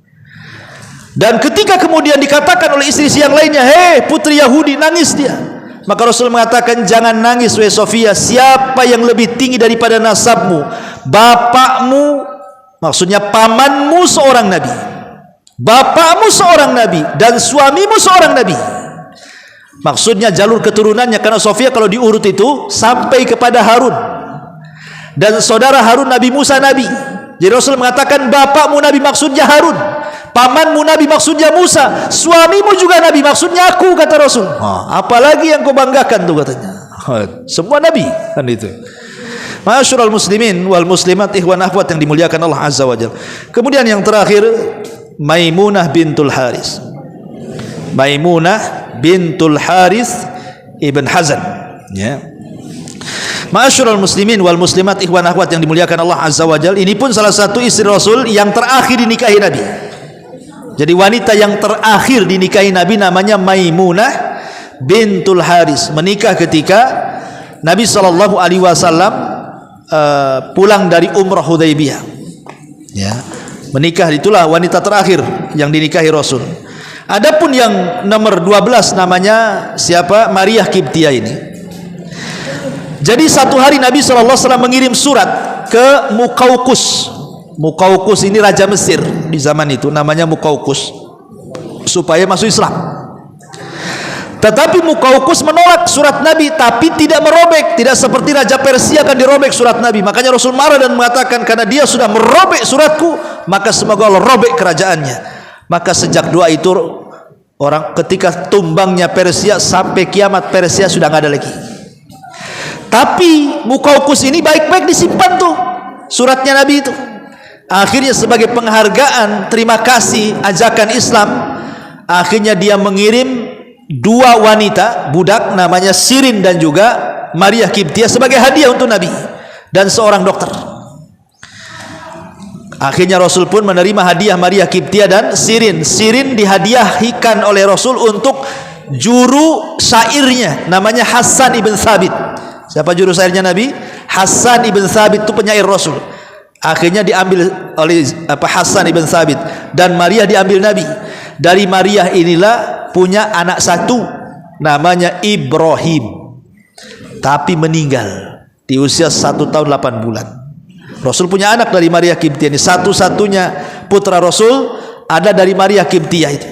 Dan ketika kemudian dikatakan oleh istri yang lainnya, hei putri Yahudi, nangis dia. Maka Rasul mengatakan, jangan nangis wahai Safiyah. Siapa yang lebih tinggi daripada nasabmu? Bapakmu, maksudnya pamanmu seorang nabi, bapakmu seorang nabi, dan suamimu seorang nabi. Maksudnya jalur keturunannya, karena Safiyah kalau diurut itu sampai kepada Harun, dan saudara Harun Nabi Musa nabi. Jadi Rasul mengatakan bapakmu nabi maksudnya Harun, pamanmu nabi maksudnya Musa, suamimu juga nabi maksudnya aku, kata Rasul. Apalagi yang kau banggakan tuh katanya. Semua nabi kan itu. Ma'asyiral muslimin wal muslimat, ikhwan akhwat yang dimuliakan Allah Azza wa Jalla. Kemudian yang terakhir, Maimunah bintul Haris. Maimunah bintul Haris ibn Hazan, ya. Ma'asyiral muslimin wal muslimat, ikhwan akhwat yang dimuliakan Allah Azza wa Jalla. Ini pun salah satu istri Rasul yang terakhir dinikahi Nabi. Jadi wanita yang terakhir dinikahi Nabi namanya Maimunah bintul Haris. Menikah ketika Nabi sallallahu alaihi wasallam pulang dari umrah Hudaybiyah, ya. Menikah, itulah wanita terakhir yang dinikahi Rasul. Adapun yang nomor 12 namanya siapa? Maria Kiptia ini. Jadi satu hari Nabi sallallahu alaihi wasallam mengirim surat ke Muqawqus. Muqawqus ini raja Mesir di zaman itu, namanya Muqawqus, supaya masuk Islam. Tetapi Muqawqus menolak surat Nabi, tapi tidak merobek, tidak seperti raja Persia akan dirobek surat Nabi. Makanya Rasul marah dan mengatakan, karena dia sudah merobek suratku, maka semoga Allah robek kerajaannya. Maka sejak doa itu, orang ketika tumbangnya Persia sampai kiamat, Persia sudah nggak ada lagi. Tapi Muqawqus ini baik-baik disimpan tuh suratnya Nabi itu. Akhirnya sebagai penghargaan, terima kasih ajakan Islam, akhirnya dia mengirim dua wanita budak namanya Sirin dan juga Maria Kiptiah sebagai hadiah untuk Nabi dan seorang dokter. Akhirnya Rasul pun menerima hadiah Maria Kiptiah dan Sirin. Sirin dihadiahkan oleh Rasul untuk juru syairnya namanya Hasan ibn Thabit. Siapa juru syairnya Nabi? Hasan ibn Thabit itu penyair Rasul. Akhirnya diambil oleh Hasan ibn Thabit dan Maria diambil Nabi. Dari Maria inilah punya anak satu namanya Ibrahim, tapi meninggal di usia 1 tahun 8 bulan. Rasul punya anak dari Maria Kiptiah ini, satu-satunya putra Rasul ada dari Maria Kiptiah itu,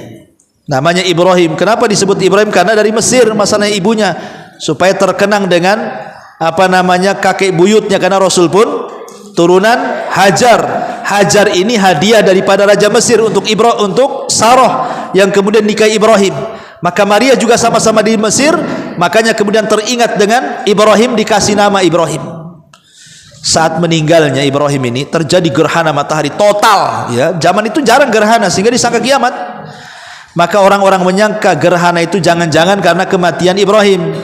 namanya Ibrahim. Kenapa disebut Ibrahim? Karena dari Mesir masalahnya ibunya, supaya terkenang dengan kakek buyutnya, karena Rasul pun turunan Hajar. Hajar ini hadiah daripada Raja Mesir untuk Sarah yang kemudian nikahi Ibrahim. Maka Maria juga sama-sama di Mesir, makanya kemudian teringat dengan Ibrahim, dikasih nama Ibrahim. Saat meninggalnya Ibrahim ini terjadi gerhana matahari total, ya. Zaman itu jarang gerhana sehingga disangka kiamat. Maka orang-orang menyangka gerhana itu jangan-jangan karena kematian Ibrahim.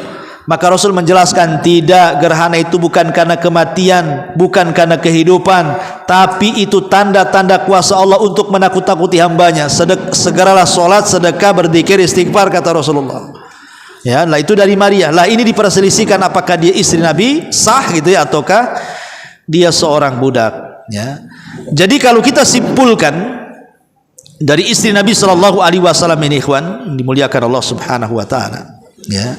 Maka Rasul menjelaskan, tidak, gerhana itu bukan karena kematian, bukan karena kehidupan, tapi itu tanda-tanda kuasa Allah untuk menakut-takuti hambanya. Segeralah sholat, sedekah, berzikir, istighfar, kata Rasulullah. Ya, lah itu dari Maria. Lah ini diperselisihkan apakah dia istri Nabi sah gitu ya, ataukah dia seorang budak, ya. Jadi kalau kita simpulkan dari istri Nabi sallallahu alaihi wasallam ini, ikhwan dimuliakan Allah Subhanahu wa taala, ya.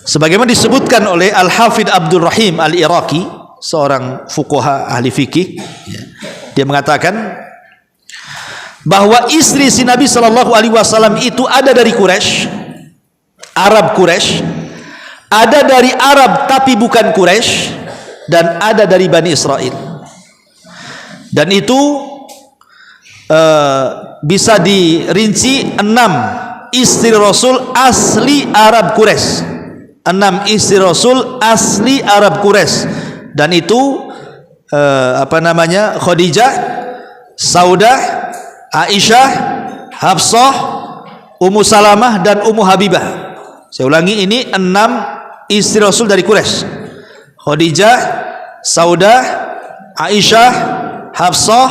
Sebagaimana disebutkan oleh Al-Hafidh Abdul Rahim Al-Iraqi, seorang fuqaha ahli fikih, ya. Dia mengatakan bahwa istri si Nabi sallallahu alaihi wasallam itu ada dari Quraisy, Arab Quraisy, ada dari Arab tapi bukan Quraisy, dan ada dari Bani Israel. Dan itu bisa dirinci 6 istri Rasul asli Arab Quraisy. 6 istri Rasul asli Arab Quraisy. Dan itu Khadijah, Saudah, Aisyah, Hafsah, Ummu Salamah dan Ummu Habibah. Saya ulangi, ini 6 istri Rasul dari Quraisy. Khadijah, Saudah, Aisyah, Hafsah,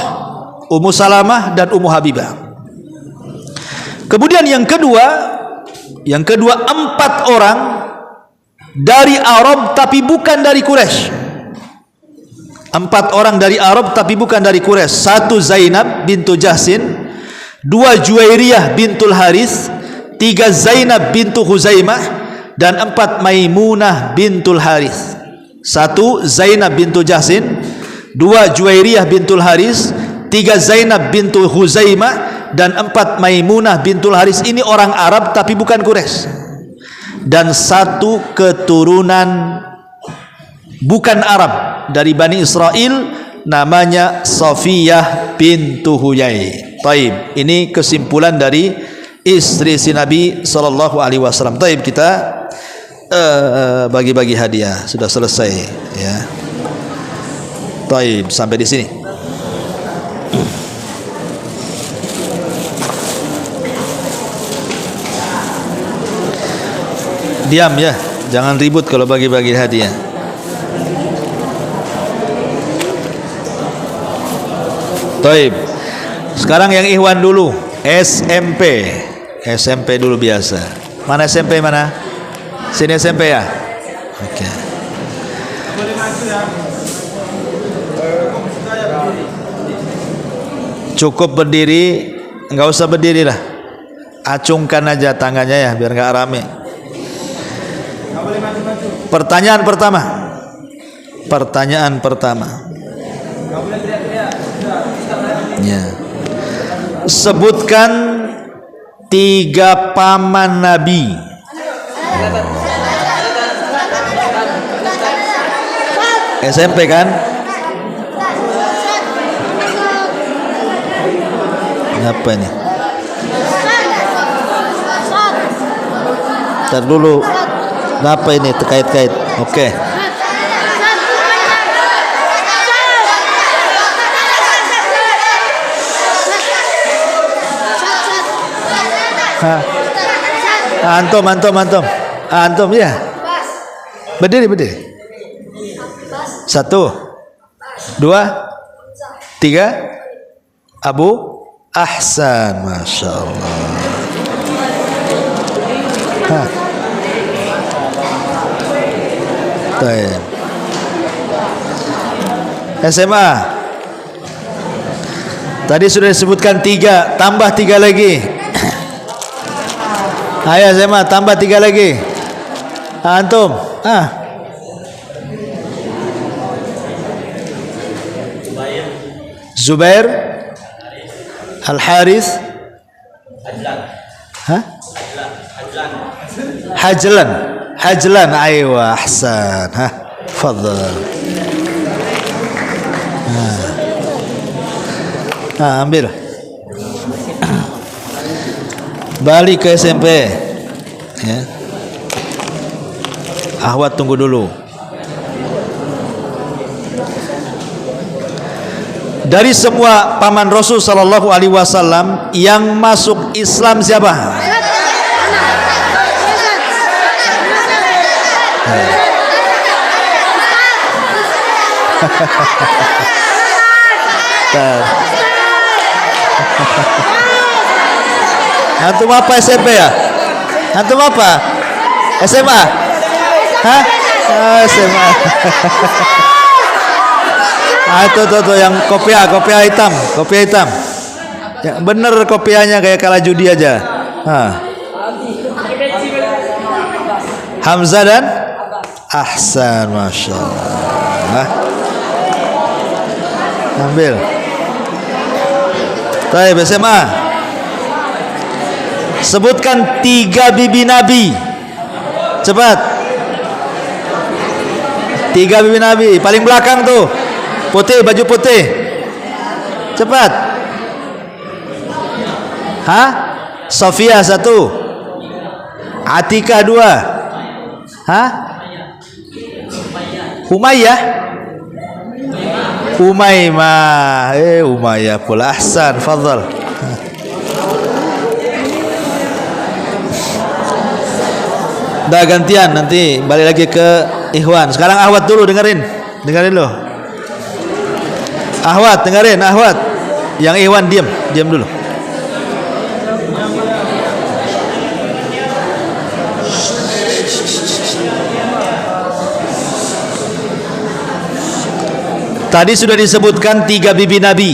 Ummu Salamah dan Ummu Habibah. Kemudian yang kedua 4 orang dari Arab tapi bukan dari Quraisy. 4 orang dari Arab tapi bukan dari Quraisy. 1 Zainab bintu Jahsin, 2 Juwairiyah bintul Haris, 3 Zainab bintu Huzaimah, dan 4 Maimunah bintul Haris. 1 Zainab bintu Jahsin, 2 Juwairiyah bintul Haris, 3 Zainab bintu Huzaimah, dan 4 Maimunah bintul Haris. Ini orang Arab tapi bukan Quraisy. Dan 1 keturunan bukan Arab dari Bani Israel namanya Safiyah bintu Huyai. Taib, ini kesimpulan dari istri si Nabi sallallahu alaihi wasallam. Taib, kita bagi-bagi hadiah sudah selesai, ya. Taib, sampai di sini. Diam ya, jangan ribut kalau bagi-bagi hadiah. Taib. Sekarang yang ikhwan dulu, SMP. SMP dulu biasa. Mana SMP mana? Sini SMP ya? Oke. Cukup berdiri, nggak usah berdiri lah. Acungkan aja tangannya ya, biar nggak rame. Pertanyaan pertama. Ya. Sebutkan 3 paman Nabi. SMP kan? Apa ini? Ntar dulu. Apa ini terkait-kait? Oke. Antum. Antum ya. Berdiri. 1, 2, 3. Abu Ahsan, masya Allah. SMA. Tadi sudah disebutkan 3, tambah 3 lagi. Ayo SMA, tambah 3 lagi. Antum. Zubair, Al-Harith, Hajlan. Aywa, ahsan. Fadhal. Ambil. Balik ke SMP. Ya. Ahwat tunggu dulu. Dari semua paman Rasul sallallahu alaihi wasallam yang masuk Islam siapa? Antum apa SMP ya? Antum apa? SMA? Hah? SMA. Tuh yang kopiah hitam. Ya, bener kopiahnya kayak kalah judi aja. Hamzah dan Ahsan, masya Allah. Ambil. Baik, SMA. Sebutkan 3 bibi Nabi. Cepat. 3 bibi Nabi. Paling belakang tuh. Putih, baju putih. Cepat. Sofia 1. Atikah 2. Umaymah. Umayyah pula. Ahsan, fadhal. Dah gantian, nanti balik lagi ke Ikhwan. Sekarang Ahwat dulu, dengerin loh. Ahwat, dengerin Ahwat. Yang Ikhwan diam dulu. Tadi sudah disebutkan 3 bibi Nabi.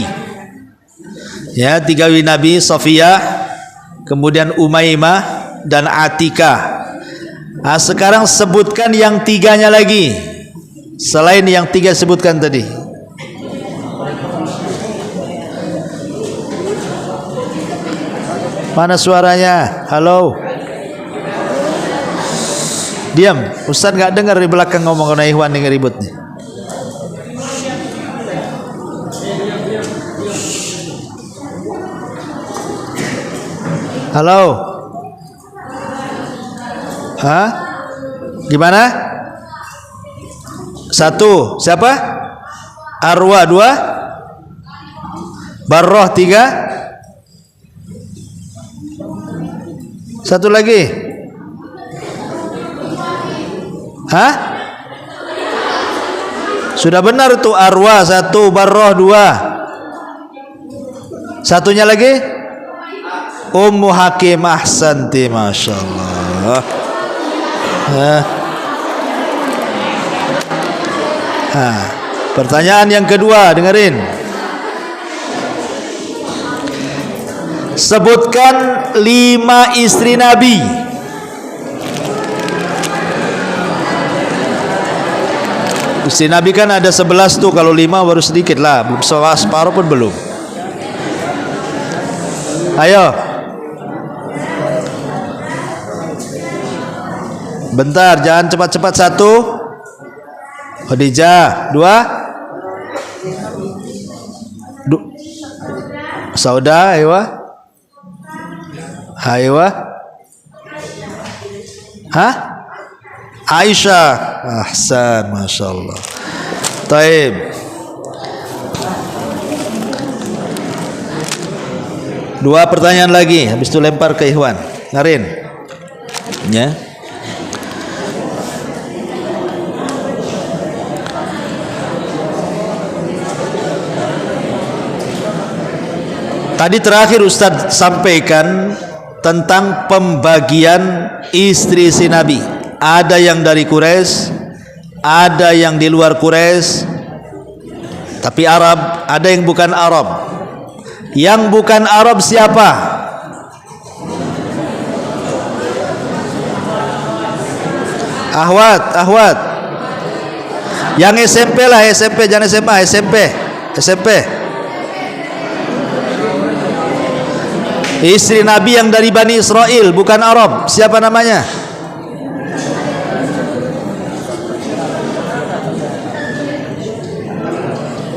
Ya, 3 bibi Nabi, Sofia, kemudian Umaymah dan Atikah. Sekarang sebutkan yang 3-nya lagi. Selain yang 3 sebutkan tadi. Mana suaranya? Halo. Diam. Ustaz nggak dengar di belakang ngomong karena Ikhwan dengar ribut nih. Halo. Gimana? 1. Siapa? Arwah 2. Barroh 3. 1 lagi. Sudah benar tuh, Arwah 1, Barroh 2. Satunya lagi? Ummu Hakim, ahsanti, masya Allah. Pertanyaan yang kedua, dengerin. Sebutkan 5 istri Nabi. Istri Nabi kan ada 11 tuh, kalau 5 baru sedikit lah, belum separuh pun belum. Ayo. Bentar, jangan cepat-cepat. 1. Khadijah. 2. Sauda, Aywa. Aisyah. Ahsan, masya Allah. Taib. Dua pertanyaan lagi, habis itu lempar ke Ikhwan. Ngarin. Ya. Tadi terakhir Ustadz sampaikan tentang pembagian istri-istri Nabi. Ada yang dari Quraisy, ada yang di luar Quraisy, tapi Arab, ada yang bukan Arab. Yang bukan Arab siapa? Ahwat. Yang SMP lah, SMP, jangan SMA, SMP. Istri Nabi yang dari Bani Israel, bukan Arab. Siapa namanya?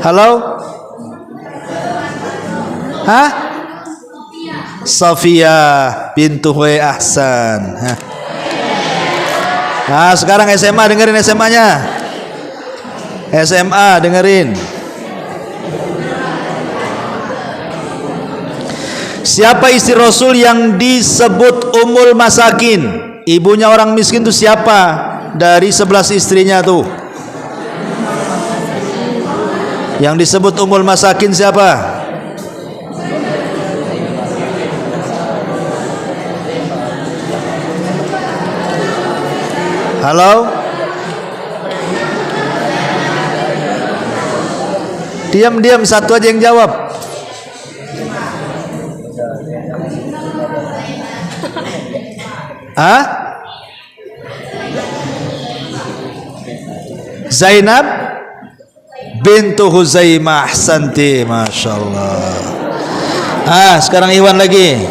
Halo? Hah? Safia bintu Huwai Ahsan. Nah, sekarang SMA, dengerin SMA-nya. SMA, dengerin. Siapa istri Rasul yang disebut Ummul Masakin? Ibunya orang miskin itu siapa? Dari 11 istrinya tuh. Yang disebut Ummul Masakin siapa? Halo? Diam, satu aja yang jawab. Hah? Zainab bintu Huzaimah. Ahsanti, Masya Allah. Sekarang Iwan lagi.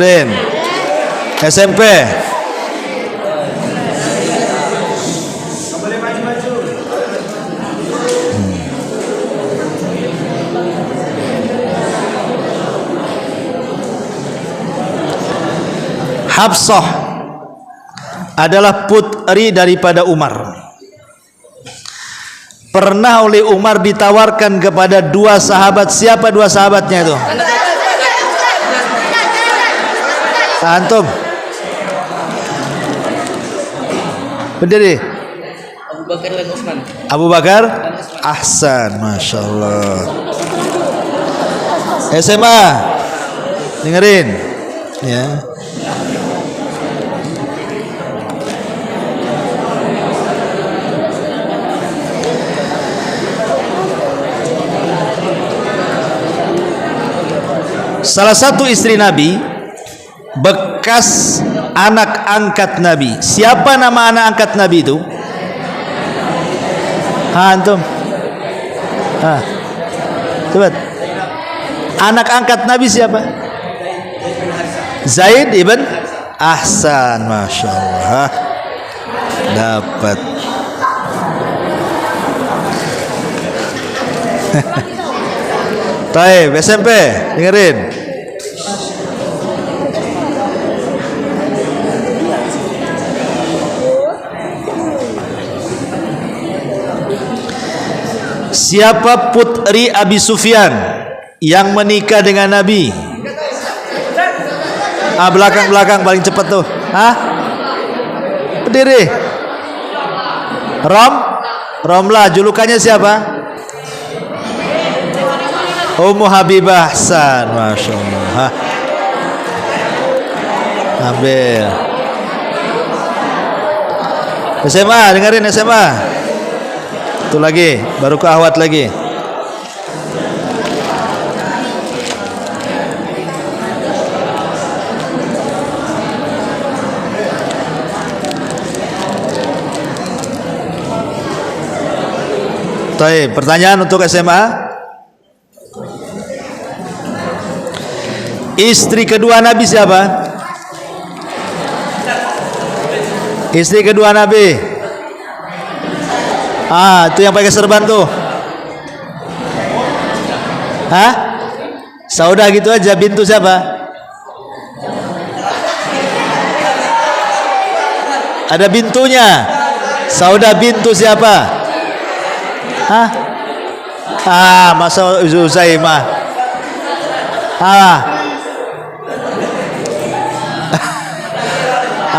Rin, SMP. Hafsah adalah putri daripada Umar. Pernah oleh Umar ditawarkan kepada dua sahabat. Siapa dua sahabatnya itu? Antum berdiri. Abu Bakar dan Utsman. Abu Bakar, Ahsan, Masya Allah. SMA, dengerin ya. Salah satu istri Nabi bekas anak angkat Nabi. Siapa nama anak angkat Nabi itu? Antum? Coba. Anak angkat Nabi siapa? Zaid ibn Ahsan. Masya Allah. Dapat. Taib, SMP, dengerin. Siapa putri Abi Sufyan yang menikah dengan Nabi? Belakang paling cepat tuh. Berdiri. Romlah, julukannya siapa? Ummu Habibah. Ahsan, Masya Allah. Ambil. SMA, dengerin SMA. Itu lagi, baru ke Ahwat lagi. Baik, pertanyaan untuk SMA. Istri kedua Nabi siapa? Istri kedua Nabi. Itu yang pakai serban tuh. Saudah gitu aja. Bintu siapa? Ada bintunya. Saudah bintu siapa? Masa Uzaimah.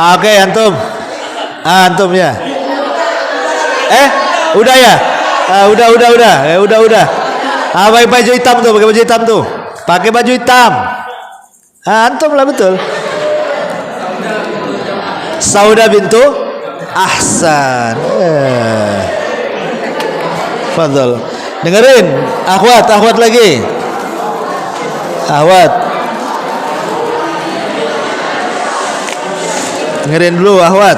Oke, antum. Antum ya. Udah ya? Udah. Pakai baju hitam tuh, Pakai baju hitam. Antum lah betul. Sauda bintu Ahsan. Fadhal. Dengerin, akhwat lagi. Akhwat. Dengerin dulu, akhwat.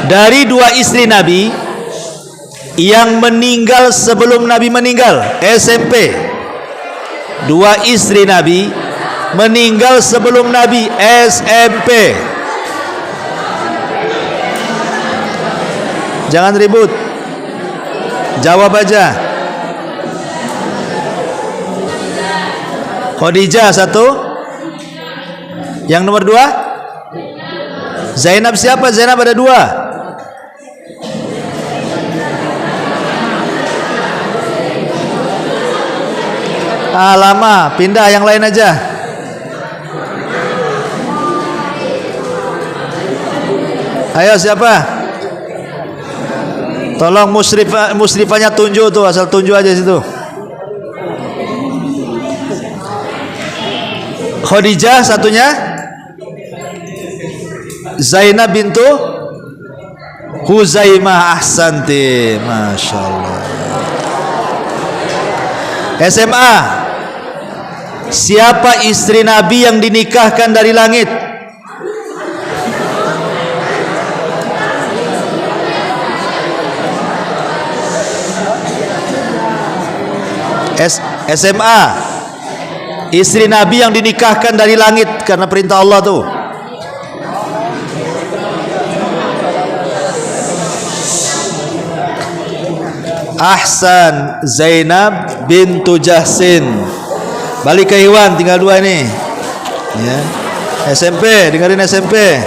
Dari dua istri Nabi yang meninggal sebelum Nabi meninggal, SMP. Dua istri Nabi meninggal sebelum Nabi, SMP. Jangan ribut. Jawab aja. Khadijah satu. Yang nomor dua, Zainab siapa? Zainab ada dua. Lama, pindah yang lain aja. Ayo siapa? Tolong musrifahnya tunjuk tuh, asal tunjuk aja situ. Khadijah satunya. Zainab bintu Huzaimah. Ahsanti, Masya Allah. SMA. Siapa istri Nabi yang dinikahkan dari langit? SMA. Istri Nabi yang dinikahkan dari langit karena perintah Allah tuh. Ahsan, Zainab bintu Jahsin. Balik ke Iwan, tinggal dua ini. Ya. SMP, dengerin SMP.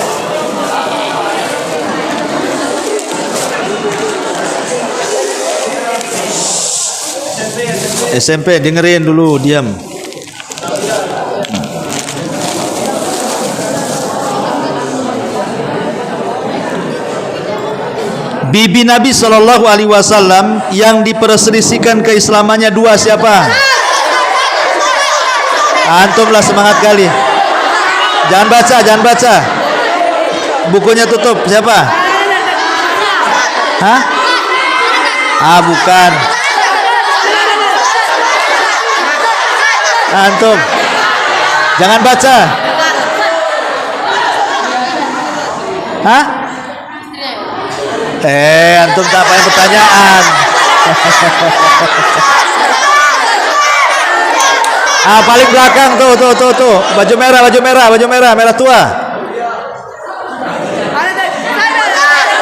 SMP, dengerin dulu, diam. Bibi Nabi Shallallahu Alaihi Wasallam yang diperselisihkan keislamannya dua siapa? Antumlah semangat kali. Jangan baca. Bukunya tutup. Siapa? Hah? Bukan. Antum. Jangan baca. Hah? Antum tak apa pertanyaan. Paling belakang tuh. Baju merah, merah tua.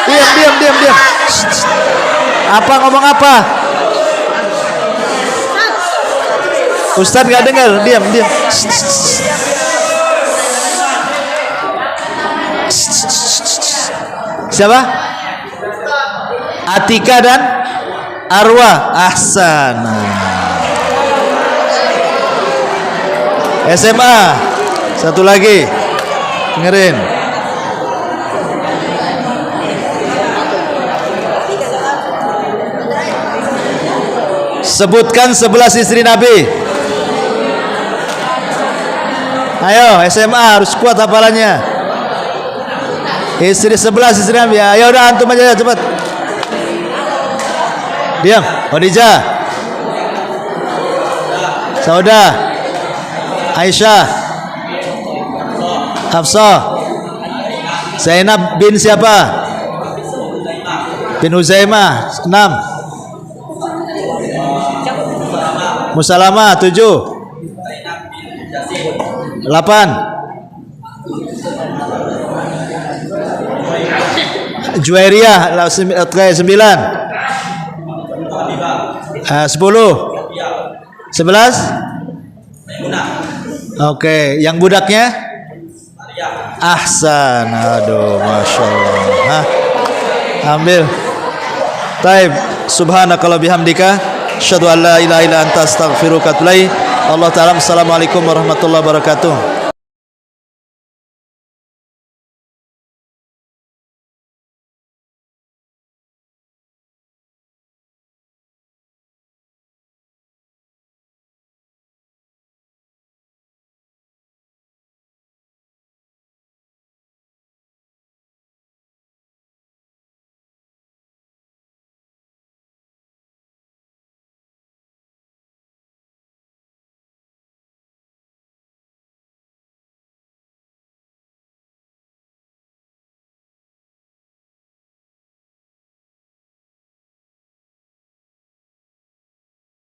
Diam. Ngomong apa? Ustaz nggak dengar, diam. Siapa? Atika dan Arwah. Ahsan. SMA. Satu lagi. Dengerin. Sebutkan 11 istri Nabi. Ayo, SMA harus kuat hafalannya. Istri 11 istri Nabi. Ayo udah antum aja cepat. Diam. Khadijah. Sauda. Aisyah, Hafsah, Zainab bin siapa? Bin Huzaimah. 6. Musalamah. 7. 8. Juwairiyah. 9. 10. 11. Oke, yang budaknya? Ahsan. Aduh, Masya Allah. Ambil. Taib. Subhanakallahumma bihamdika asyhadu an la ilaha illa anta astaghfiruka wa atubu ilaik. Allah taala. Assalamualaikum warahmatullahi wabarakatuh.